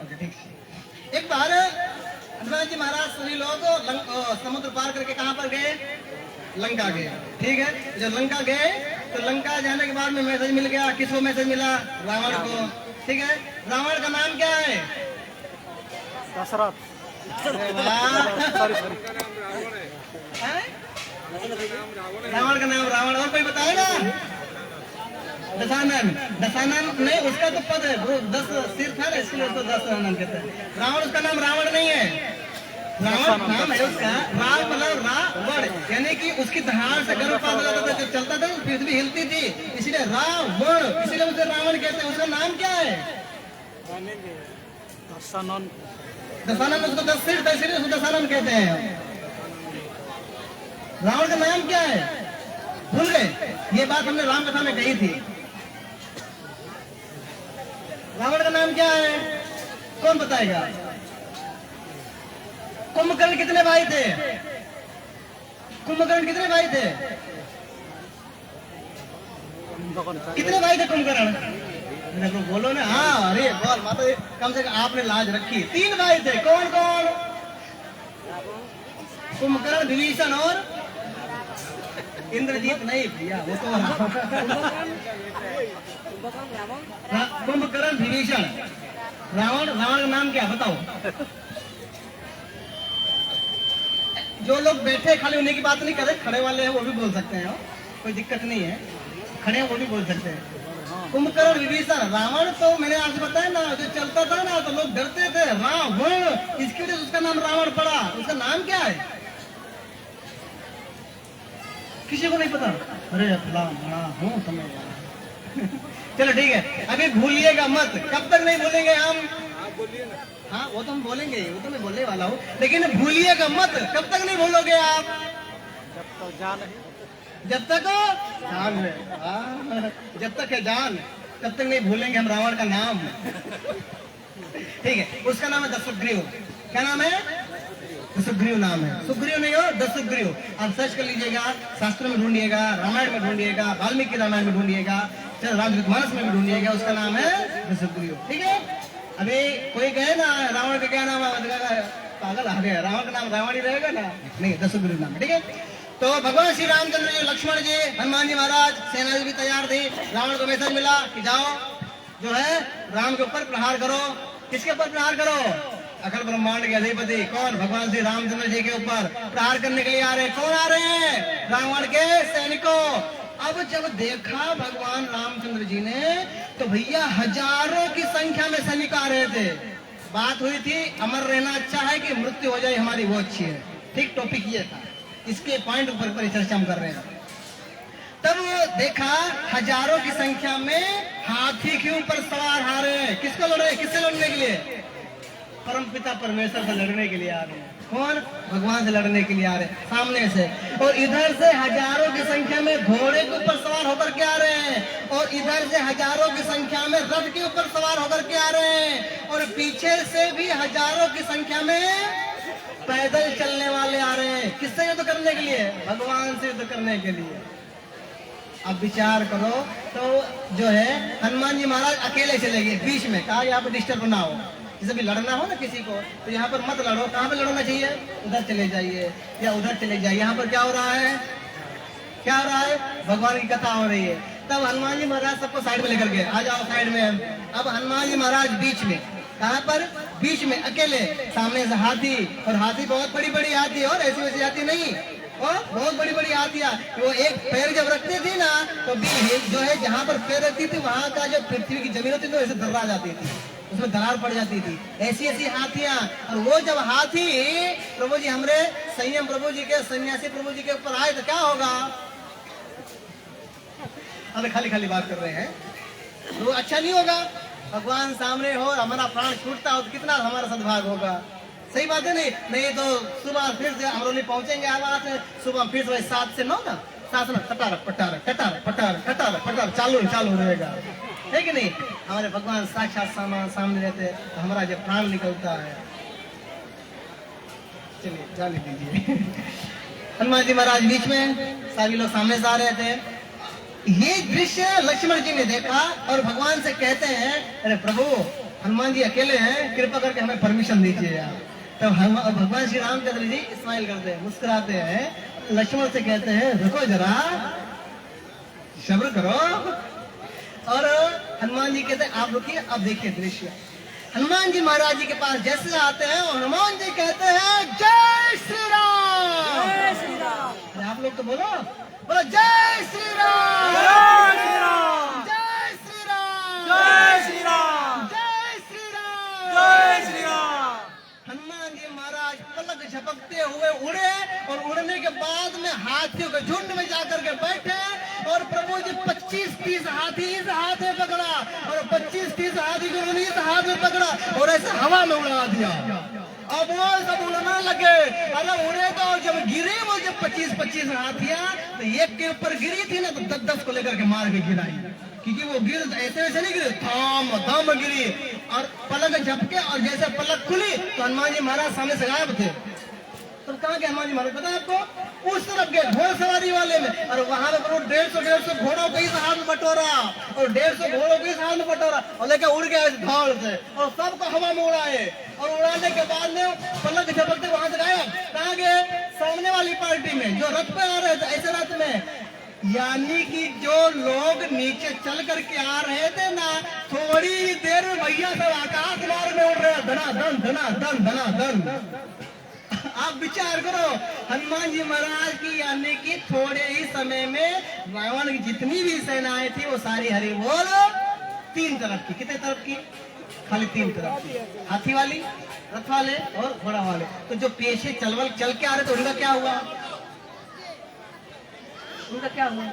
ओके ठीक है। एक बार हनुमान जी महाराज सभी लोग समुद्र पार करके कहाँ पर गए? लंका गए। ठीक है, जब लंका गए तो लंका जाने के बाद में मैसेज मिल गया। किसको मैसेज मिला? रावण को। ठीक है, रावण का नाम क्या है? दशरथ। अरे वाह। सॉरी सॉरी, हैं? रावण का नाम रावण। और कोई बताएगा? दशानन। दशानन नहीं, उसका तो पद है, वो 10 सिर था ना, इसलिए उसको दशानन कहते हैं। रावण उसका नाम रावण नहीं है, रावण नाम है उसका। राम मतलब रावण, यानी कि उसकी धार से गर्भपात हो जाता था, जब चलता था पृथ्वी हिलती थी, इसीलिए रावण, इसीलिए उसे रावण कहते हैं। उसका नाम क्या है? दशानन। दशानन, उसको 10 सिर था, इसीलिए उसको दशानन कहते हैं। रावण का नाम क्या है? भूल गए? ये बात हमने राम कथा में कही थी। रावण का नाम क्या है? कौन बताएगा? कुंभकर्ण कितने भाई थे? कुंभकर्ण कितने भाई थे? कितने भाई थे कुंभकर्ण? मेरे को बोलो ना। हाँ, अरे बोल माता, कम से कम आपने लाज रखी। 3 भाई थे। कौन कौन? कुंभकर्ण, विभीषण और इंद्रजीत। नहीं भैया, वो तो कुंभकर्ण, विभीषण, रावण। रावण का नाम क्या? बताओ। जो लोग बैठे खाली उन्हीं की बात नहीं कर रहे, खड़े वाले हैं वो भी बोल सकते हैं, कोई दिक्कत नहीं है, खड़े हैं वो भी बोल सकते हैं। कुंभकर्ण, विभीषण, रावण तो मैंने आज बताया ना, जो चलता था ना तो लोग डरते थे, रावण, इसकी वजह से उसका नाम रावण पड़ा। उसका नाम क्या है? किसी को नहीं पता? अरे हूँ तुम्हें। चलो ठीक है, अभी भूलिएगा मत। कब तक नहीं भूलेंगे हम? हाँ, वो तो हम बोलेंगे, वो तो मैं बोलने वाला हूँ, लेकिन भूलिएगा मत। कब तक नहीं भूलोगे आप? जब तक जान है, जब तक जान है। हाँ, जब तक है जान तब तक नहीं भूलेंगे हम रावण का नाम। ठीक है, उसका नाम है दशग्रीव। क्या नाम है? दशग्रीव नाम है। सुग्रीव नहीं हो, दशग्रीव। आप सर्च कर लीजिएगा, शास्त्र में ढूंढिएगा, रामायण में ढूंढिएगा, वाल्मीकि रामायण में ढूंढिएगा, रामचरितमानस में भी ढूंढिएगा, उसका नाम है दशग्रीव। ठीक है, अभी कोई कहे ना रावण का क्या नाम है, पागल आ गया, रावण का नाम रावण ही रहेगा ना? नहीं, दशग्रीव नाम है। ठीक है, तो भगवान श्री रामचंद्र जी, लक्ष्मण जी, हनुमान जी महाराज, सेना भी तैयार थी। रावण को मैसेज मिला कि जाओ जो है राम के ऊपर प्रहार करो। किसके ऊपर प्रहार करो? अखिल ब्रह्मांड के अधिपति कौन? भगवान श्री रामचंद्र जी के ऊपर प्रहार करने के लिए आ रहे हैं। कौन आ रहे हैं? रावण के सैनिकों। अब जब देखा भगवान रामचंद्र जी ने तो भैया हजारों की संख्या में सैनिक आ रहे थे। बात हुई थी अमर रहना अच्छा है कि मृत्यु हो जाए हमारी वो अच्छी है। ठीक, टॉपिक ये था, इसके पॉइंट ऊपर चर्चा हम कर रहे हैं। तब देखा हजारों की संख्या में हाथी के ऊपर सवार आ रहे हैं। किसको लड़ रहे हैं? किससे लड़ने के लिए? परम पिता परमेश्वर से लड़ने के लिए आ रहे हैं। कौन? भगवान से लड़ने के लिए आ रहे हैं सामने से। और इधर से हजारों की संख्या में घोड़े के ऊपर सवार होकर के आ रहे हैं, और इधर से हजारों की संख्या में रथ के ऊपर सवार होकर के आ रहे हैं, और पीछे से भी हजारों की संख्या में पैदल चलने वाले आ रहे हैं। किससे युद्ध करने के लिए? भगवान से युद्ध करने के लिए। अब विचार करो, तो जो है हनुमान जी महाराज अकेले चले गए बीच में। कहा यहाँ पे डिस्टर्ब ना हो, जैसे भी लड़ना हो ना किसी को तो यहाँ पर मत लड़ो। कहाँ पे लड़ना चाहिए? उधर चले जाइए या उधर चले जाइए। यहाँ पर क्या हो रहा है? क्या हो रहा है? भगवान की कथा हो रही है। तब हनुमान जी महाराज सबको साइड में लेकर गए, आ जाओ साइड में। अब हनुमान जी महाराज बीच में। कहाँ पर? बीच में अकेले। सामने से हाथी, और हाथी बहुत बड़ी बड़ी हाथी, और ऐसी वैसी हाथी नहीं, और बहुत बड़ी बड़ी हाथियां। वो एक पैर जब रखती थी ना तो जो है जहाँ पर पैर रखती थी वहां का जो पृथ्वी की जमीन होती थी तो ऐसे दर्रा जाती थी। उसमें दरार पड़ जाती थी। ऐसी ऐसी हाथियां, और वो जब हाथी प्रभु जी हमारे संयम प्रभु जी के, सन्यासी प्रभु जी के ऊपर आए तो क्या होगा? अरे खाली खाली बात कर रहे हैं, तो अच्छा नहीं होगा। भगवान सामने हो, हमारा प्राण छूटता हो तो कितना हमारा सद्भाग होगा। सही बात है नहीं? नहीं तो सुबह फिर से अमरोली पहुंचेंगे, आवाज सुबह फिर से 7 से 9 ना, 7 से 9 टटार पटार टटार पटार टटार पटार चालू चालू रहेगा, है कि नहीं? हमारे भगवान साक्षात सामने रहते तो हमारा जब प्राण निकलता है। चलिए जाने दीजिए। हनुमान जी महाराज बीच में, सभी लोग सामने से आ रहे थे। ये दृश्य लक्ष्मण जी ने देखा और भगवान से कहते हैं, अरे प्रभु हनुमान जी अकेले हैं, कृपा करके हमें परमिशन दीजिए यार। तब हम भगवान श्री रामचंद्र जी स्माइल करते हैं, मुस्कुराते हैं, लक्ष्मण से कहते हैं रुको जरा, सब्र करो। और हनुमान जी कहते हैं आप रुकिए, अब देखिए दृश्य। हनुमान जी महाराज जी के पास जैसे आते हैं और हनुमान जी कहते हैं जय श्री राम। जय श्री राम। आप लोग तो बोलो, बोलो जय श्री राम। जय श्री राम। जय श्री राम। जय श्री राम। जय श्री राम। जय श्री राम। हनुमान जी महाराज पलक झपकते हुए उड़े और उड़ने के बाद में हाथियों के झुंड में जाकर के बैठे और प्रभु जी 25-30 हाथी इस हाथ में पकड़ा और 25-30 हाथी को इस हाथ में पकड़ा और ऐसे हवा में उड़ा दिया। अब वो सब उड़ना लगे, अरे उड़े तो जब गिरे वो जब 25-25 हाथियां तो एक के ऊपर गिरी थी ना तो 10-10 को लेकर के मार के गिराई, क्योंकि वो गिर ऐसे वैसे नहीं गिरे, थाम थाम गिरी और पलक झपके और जैसे पलक खुली तो हनुमान जी महाराज सामने से गायब थे। तो कहाँ के हनुमान जी महाराज पता है आपको? उस तरफ गए घोड़सवारी वाले में, और वहां पे 150 घोड़ों को इस हाथ में बटोरा और 150 घोड़ों को इस हाथ में बटोरा और लेके उड़ गया धौल से और सबको हवा में उड़ाए और उड़ाने के बाद में पलक झपकते वहां से गायब। कहाँ गए? सामने वाली पार्टी में जो रथ पे आ रहे थे, ऐसे रथ में, यानी कि जो लोग नीचे चल करके आ रहे थे ना, थोड़ी देर में भैया सब आकाश मार्ग में उड़ रहे हैं, धना धन धना धन धना धन। आप विचार करो, हनुमान जी महाराज की यानी कि थोड़े ही समय में रावण की जितनी भी सेनाएं थी वो सारी हरी बोल 3 तरफ की। कितने तरफ की? खाली 3 तरफ की, हाथी वाली, रथ वाले और घोड़ा वाले। तो जो पीछे चल के आ रहे थे उनका क्या हुआ? उनका क्या हुआ?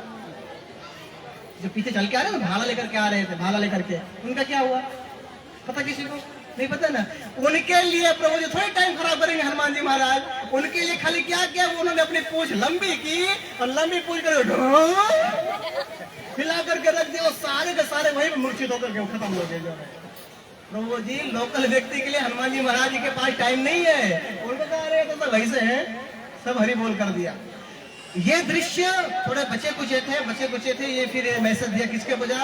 जो पीछे चल के आ रहे थे, भाला लेकर के आ रहे थे, भाला लेकर के, उनका क्या हुआ? पता किसी को? नहीं पता ना। उनके लिए प्रभु जी थोड़ी टाइम खराब करेंगे हनुमान जी महाराज, उनके लिए खाली क्या किया, उन्होंने अपनी पूंछ लंबी की और लंबी पूंछ कर हिला करके रख दिया, सारे के सारे वहीं पे मूर्छित होकर के खत्म हो गए। जो है प्रभु जी लोकल व्यक्ति के लिए हनुमान जी महाराज जी के पास टाइम नहीं है, उनको कह रहे तो सब वैसे है, सब हरि बोल कर दिया। ये दृश्य थोड़े बचे कुचे थे। ये फिर मैसेज दिया किसके बजा?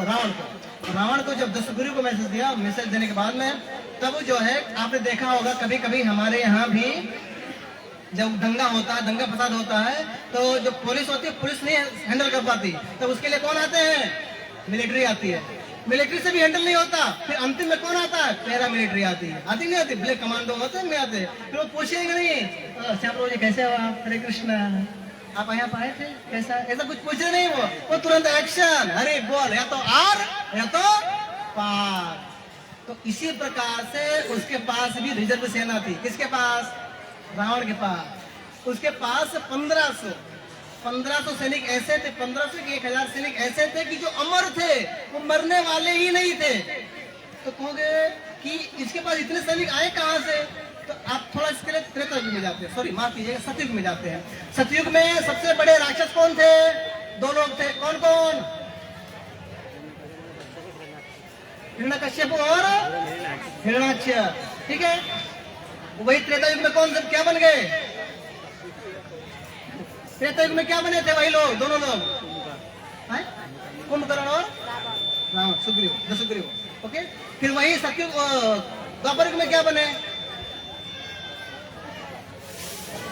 रावण को। रावण को जब दशगुरु को मैसेज दिया, मैसेज देने के बाद में तब जो है आपने देखा होगा कभी कभी हमारे यहाँ भी जब दंगा होता है, दंगा फसाद होता है, तो जो पुलिस होती है, पुलिस नहीं हैंडल कर पाती, तब उसके लिए कौन आते हैं? मिलिट्री आती है। मिलिट्री से भी हैंडल नहीं होता, फिर अंतिम में कौन आता है? पैरा मिलिट्री आती है। आती नहीं आती? ब्लैक कमांडो होते हैं, नहीं आते। फिर वो पूछेंगे नहीं श्याम प्रभु जी कैसे हो आप? हरे कृष्ण, आप यहाँ पर आए थे, कैसा? ऐसा कुछ पूछे नहीं। वो तुरंत एक्शन, अरे बोल, या तो आर या तो पार। तो इसी प्रकार से उसके पास भी रिजर्व सेना थी। किसके पास? रावण के पास। उसके पास 1500 सैनिक ऐसे थे, 1500 के 1000 सैनिक ऐसे थे कि जो अमर थे, वो मरने वाले ही नहीं थे। तो कहोगे कि इसके पास इतने सैनिक आए कहां से? तो आप थोड़ा इसके लिए त्रेता युग में जाते हैं, सॉरी माफ कीजिएगा, सतयुग में जाते हैं। सतयुग में सबसे बड़े राक्षस कौन थे? 2 लोग थे। कौन कौन? हिरण्यकश्यप और हिरण्याक्ष। ठीक है, वही त्रेता युग में कौन सब क्या बन गए? त्रेता युग में क्या बने थे वही लोग, दोनों लोग, कुंभकर्ण और रावण, सुग्रीव। ओके, फिर वही सतयुग द्वापर युग में क्या बने?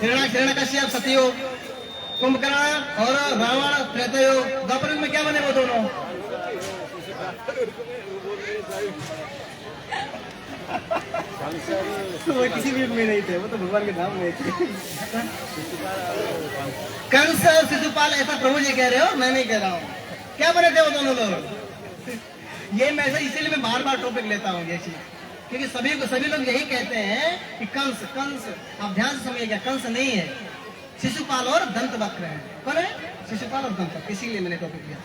हिरण्यकश्यप सतयुग, कुंभकर्ण और रावण त्रेता युग। द्वापर युग में क्या बने वो दोनों? वो किसी भी में नहीं थे, वो तो भगवान के नाम में थे। कंस और शिशुपाल, ऐसा प्रभु जी कह रहे हो, मैं नहीं कह रहा हूँ। क्या बने थे वो दोनों लोग? ये मैं इसीलिए मैं बार बार टॉपिक लेता हूँ ये चीज, क्योंकि सभी लोग यही कहते हैं कि कंस कंस, आप ध्यान से समझिएगा, कंस नहीं है, शिशुपाल और दंतवक्र है। कौन है? शिशुपाल और दंतवक्र, इसीलिए मैंने टॉपिक लिया।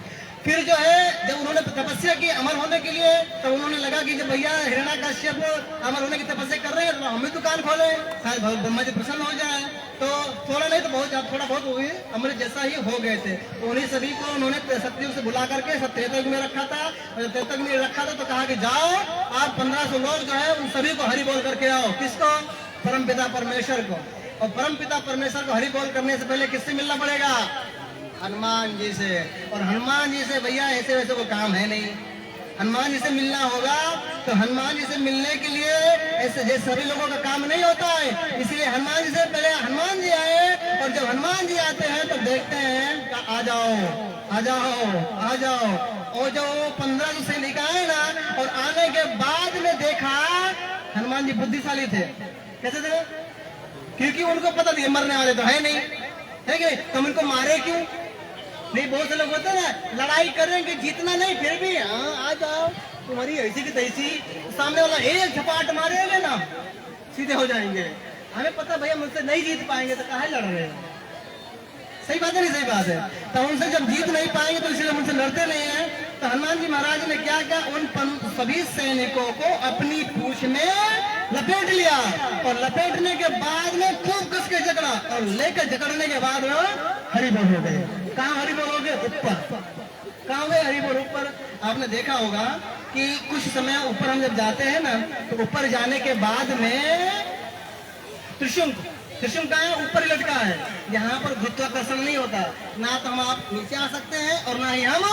फिर जो है जब उन्होंने तपस्या की अमर होने के लिए, तो उन्होंने लगा कि जब भैया हिरण्याकश्यप अमर होने की तपस्या कर रहे हैं तो हम भी दुकान खोले, शायद ब्रह्मा जी प्रसन्न हो जाए। तो थोड़ा नहीं तो बहुत, थोड़ा बहुत हुए अमृत जैसा ही हो गए थे। तो उन्हीं सभी को उन्होंने सत्ययुग से बुला करके सब त्रेतयुग में रखा था, और जब त्रेतयुग में रखा था तो कहा कि जाओ आप 1500 लोग जो है उन सभी को हरि बोल करके आओ। किसको? परमपिता परमेश्वर को। और परमपिता परमेश्वर को हरि बोल करने से पहले किससे मिलना पड़ेगा? हनुमान जी से। और हनुमान जी से भैया ऐसे वैसे कोई काम है नहीं, हनुमान जी से मिलना होगा। तो हनुमान जी से मिलने के लिए ऐसे जैसे सभी लोगों का काम नहीं होता है, इसलिए हनुमान जी से पहले हनुमान जी आए। और जब हनुमान जी आते हैं तो देखते हैं आ जाओ आ जाओ आ जाओ। और जो 15 सैनिक आए ना, और आने के बाद में देखा हनुमान जी बुद्धिशाली थे। कैसे थे? क्योंकि उनको पता था मरने वाले तो है नहीं, है कि तुम इनको मारे क्यों नहीं? बहुत से लोग होते हैं ना, लड़ाई कर रहे हैं कि जीतना नहीं, फिर भी हाँ आ जाओ तुम्हारी ऐसी की तैसी, सामने वाला एक झपाट मारेंगे ना सीधे हो जाएंगे। हमें पता भैया मुझसे नहीं जीत पाएंगे तो काहे लड़ रहे हैं? सही बात है नहीं? सही बात है। तो उनसे जब जीत नहीं पाएंगे तो इसलिए मुझसे लड़ते नहीं है। तो हनुमान जी महाराज ने क्या किया, उन सभी सैनिकों को अपनी पूंछ में लपेट लिया, और लपेटने के बाद में खूब कस के जकड़ा, और लेकर जकड़ने के बाद हरि बोल हो गए। कहाँ हरि बोल हो गए? ऊपर। कहाँ गए हरि बोल? ऊपर। आपने देखा होगा कि कुछ समय ऊपर हम जब जाते हैं ना, तो ऊपर जाने के बाद में त्रिशूल कहाँ है? ऊपर ही लटका है। यहाँ पर गुरुत्वाकर्षण नहीं होता, ना तो हम आप नीचे आ सकते हैं और ना ही हम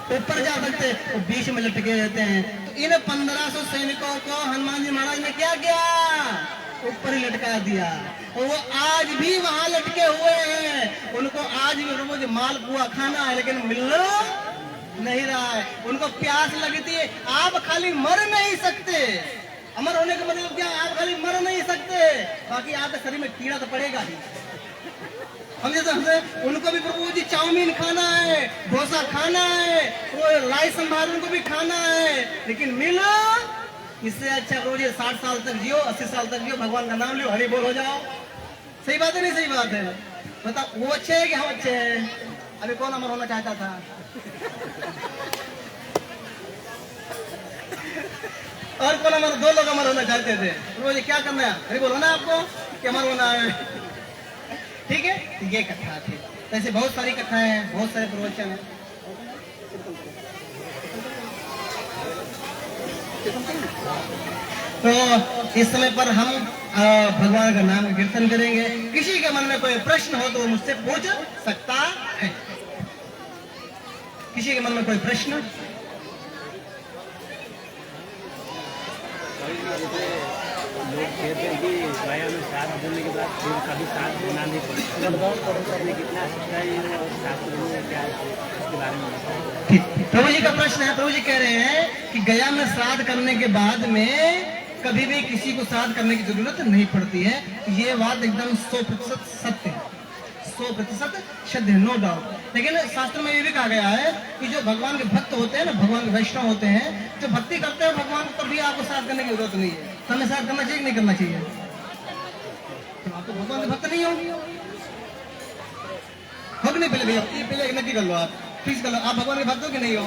ऊपर जा सकते, तो बीच में लटके रहते हैं। तो इन 1500 सैनिकों को हनुमान जी महाराज ने क्या किया? ऊपर ही लटका दिया, और वो आज भी वहां लटके हुए हैं। उनको आज भी रोज मालपुआ खाना है, लेकिन मिल नहीं रहा है। उनको प्यास लगती है। आप खाली मर नहीं सकते, अमर होने का मतलब क्या? आप खाली मर नहीं सकते, बाकी आपके शरीर में कीड़ा तो पड़ेगा ही। हम जैसे उनको भी प्रभु जी चाउमीन खाना है, डोसा खाना है, वो लाई संभार उनको भी खाना है, लेकिन मिलो इससे अच्छा रोज 60 साल तक जियो, 80 साल तक जियो, भगवान का नाम लियो, हरि बोल हो जाओ। सही बात है नहीं? सही बात है। बताओ वो अच्छे है कि हम अच्छे हैं? अभी कौन अमर होना चाहता था? और कौन अमर? 2 लोग अमर होना चाहते थे। रोज क्या करना है? हरि बोल होना आपको कि अमर होना है? ठीक है, ये कथा थी। ऐसे बहुत सारी कथाएं हैं, बहुत सारे प्रवचन हैं। तो इस समय पर हम भगवान का नाम कीर्तन करेंगे। किसी के मन में कोई प्रश्न हो तो वो मुझसे पूछ सकता है। किसी के मन में कोई प्रश्न? लोग कहते हैं कि गया में साथ देने के बाद फिर कभी साथ देना नहीं पड़ता, कितना सच्चाई है और साथ देने क्या है इसके बारे में बताइए। प्रभु जी का प्रश्न है। प्रभु जी कह रहे हैं कि गया में श्राद्ध करने के बाद में कभी भी किसी को श्राद्ध करने की जरूरत नहीं पड़ती है। ये बात एकदम 100% सत्य है, 100% सत्य है, नो डाउट। लेकिन शास्त्र में ये भी कहा गया है कि जो भगवान के भक्त होते हैं ना, भगवान के वैष्णव होते हैं, जो भक्ति करते हैं भगवान को, तभी आपको श्राद्ध करने की जरूरत नहीं है। हमें श्राद्ध करना चाहिए कि नहीं करना चाहिए? तो आप तो भगवान के भक्त नहीं हो कि नहीं? पहले भैया पहले एक नक्की कर लो, आप फिक्स कर लो, आप भगवान के भक्त हो कि नहीं हो?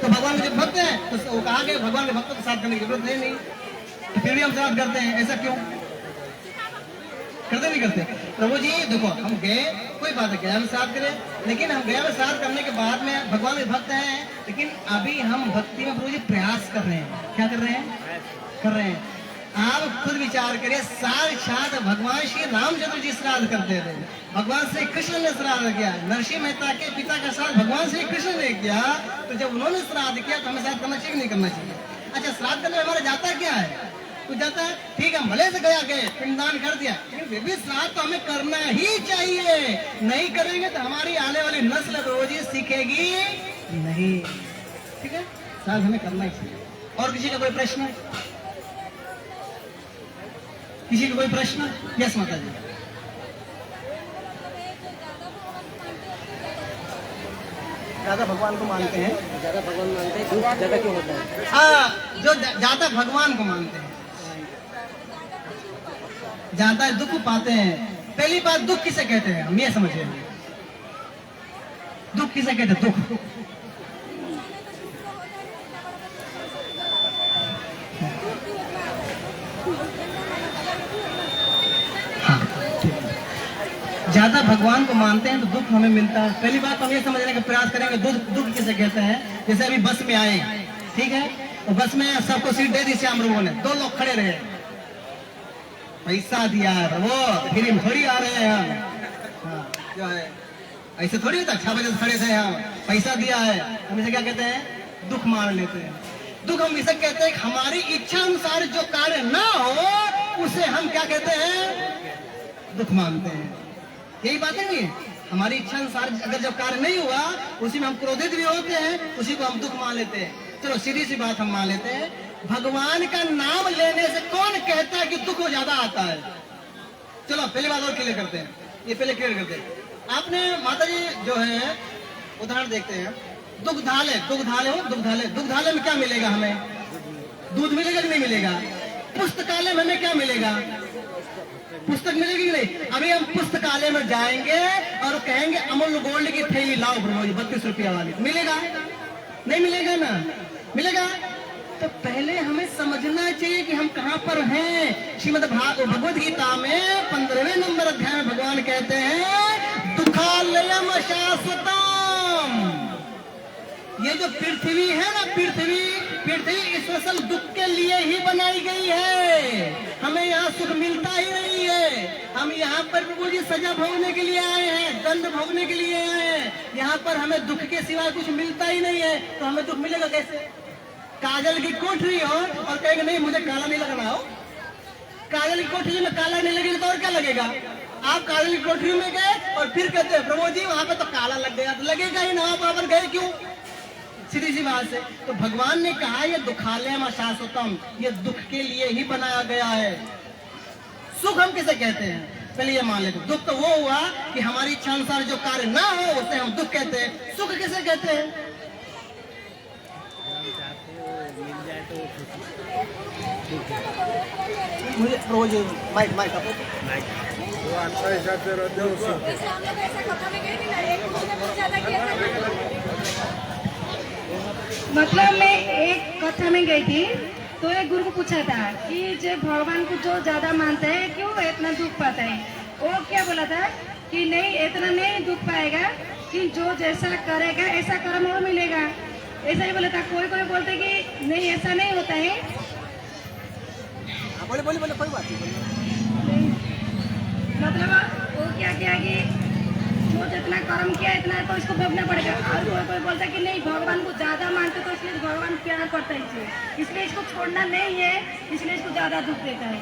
तो भगवान के जो भक्त हैं तो वो कहा कि भगवान के भक्तों को श्राद्ध करने की जरूरत है नहीं, तो फिर भी हम श्राद्ध करते हैं। ऐसा क्यों करते? नहीं करते? प्रभु जी देखो, हम गए, कोई बात है, गया में श्राद्ध करें, लेकिन हम गया में श्राद्ध करने के बाद में भगवान के भक्त हैं, लेकिन अभी हम भक्ति में प्रभु जी प्रयास कर रहे हैं। क्या कर रहे हैं? कर रहे हैं। आप खुद विचार करिए, साक्षात भगवान श्री रामचंद्र जी श्राद्ध करते थे, भगवान श्री कृष्ण ने श्राद्ध किया, नरसिंह मेहता के पिता का श्राद्ध भगवान श्री कृष्ण ने किया। तो जब उन्होंने श्राद्ध किया तो हमें श्राद्ध करना चाहिए नहीं करना चाहिए? अच्छा, श्राद्ध करने में हमारा जाता क्या है? कुछ जाता है? ठीक है, भले से गया गए पिंडदान कर दिया, लेकिन फिर भी श्राद्ध तो हमें करना ही चाहिए। नहीं करेंगे तो हमारी आने वाली नस्ल रोजी सीखेगी नहीं। ठीक है, श्राद्ध हमें करना ही चाहिए। और किसी का कोई प्रश्न? किसी का कोई प्रश्न? यस माता जी। ज्यादा भगवान को मानते हैं? ज़्यादा भगवान मानते हैं, दुख ज़्यादा क्यों होता है? हाँ, जो ज्यादा भगवान को मानते हैं ज्यादा दुख पाते हैं। पहली बात, दुख किसे कहते हैं हम ये समझिए। दुख किसे कहते हैं? दुख हाँ, ज्यादा भगवान को मानते हैं तो दुख हमें मिलता है। पहली बात तो हम ये समझने का प्रयास करेंगे दुख किसे कहते हैं। जैसे अभी बस में आए, ठीक है, तो बस में सबको सीट दे दी श्याम प्रभु ने, 2 लोग खड़े रहे, पैसा दिया वो फ्री में थोड़ी आ रहे हैं हम। हाँ, जो है ऐसे थोड़ी होता, 6 बजे से खड़े थे हम, पैसा दिया है, हम इसे क्या कहते हैं? दुख मान लेते हैं। दुख हम इसे कहते हैं हमारी इच्छा अनुसार जो कार्य ना हो उसे हम क्या कहते हैं? दुख मानते हैं। यही बात है नहीं? हमारी इच्छा अनुसार अगर जब कार्य नहीं हुआ उसी में हम क्रोधित भी होते हैं, उसी को हम दुख मान लेते हैं। चलो सीधी सी बात हम मान लेते हैं, भगवान का नाम लेने से कौन कहता है कि दुख ज्यादा आता है? चलो पहली बात और क्लियर करते हैं, ये पहले क्लियर करते हैं। आपने माता जी जो है उदाहरण देखते हैं, दुग्धालय में क्या मिलेगा हमें? दूध मिलेगा कि नहीं मिलेगा? पुस्तकालय में हमें क्या मिलेगा? पुस्तक मिलेगी कि नहीं? अभी हम पुस्तकालय में जाएंगे और कहेंगे अमूल गोल्ड की थैली लाओ प्रभु जी 32 रुपया वाली, मिलेगा? नहीं मिलेगा ना? मिलेगा? तो पहले हमें समझना चाहिए कि हम कहाँ पर हैं। श्रीमद् भगवद गीता में 15वें नंबर अध्याय में भगवान कहते हैं दुखालयम शाश्वतम। ये जो पृथ्वी है ना, पृथ्वी इस असल दुख के लिए ही बनाई गई है। हमें यहाँ सुख मिलता ही नहीं है। हम यहाँ पर प्रभु जी सजा भोगने के लिए आए हैं, दंड भोगने के लिए आए हैं। यहाँ पर हमें दुख के सिवाय कुछ मिलता ही नहीं है, तो हमें दुख मिलेगा कैसे? काजल की कोठरी हो और कहेंगे नहीं मुझे काला नहीं लगना हो। काजल की कोठरी में काला नहीं लगेगा तो और क्या लगेगा? आप काजल की कोठरी में गए और फिर कहते हैं प्रभु जी वहां पे तो काला लग गया, तो लगेगा ही ना, आप वहां पर गए क्यों? सीधी सी बात से। तो भगवान ने कहा ये दुखालयम शाश्वतम, ये दुख के लिए ही बनाया गया है। सुख हम किसे कहते हैं? पहले ये मान लेते, दुख तो वो हुआ कि हमारी इच्छा अनुसार जो कार्य ना हो उसे हम दुख कहते हैं। सुख किसे कहते हैं? मिल जाए तो मुझे रोज माइक आपको वो आपका हिसाब से रहते हो। मतलब मैं एक कथा में गई थी तो एक गुरु को पूछा था कि जो भगवान को जो ज्यादा मानता है क्यों इतना दुख पाता है। वो क्या बोला था कि नहीं इतना नहीं दुख पाएगा, कि जो जैसा करेगा ऐसा कर्म वो मिलेगा, ऐसा ही बोला था। कोई बोलते कि नहीं ऐसा नहीं होता है। बोले कोई बात नहीं। मतलब वो क्या किया कि जो जितना कर्म किया इतना तो इसको भोगना पड़ेगा। और कोई बोलता कि नहीं भगवान को ज्यादा मानते तो इसलिए भगवान प्यार करता है इसलिए इसको छोड़ना नहीं है, इसलिए इसको ज्यादा दुख देता है।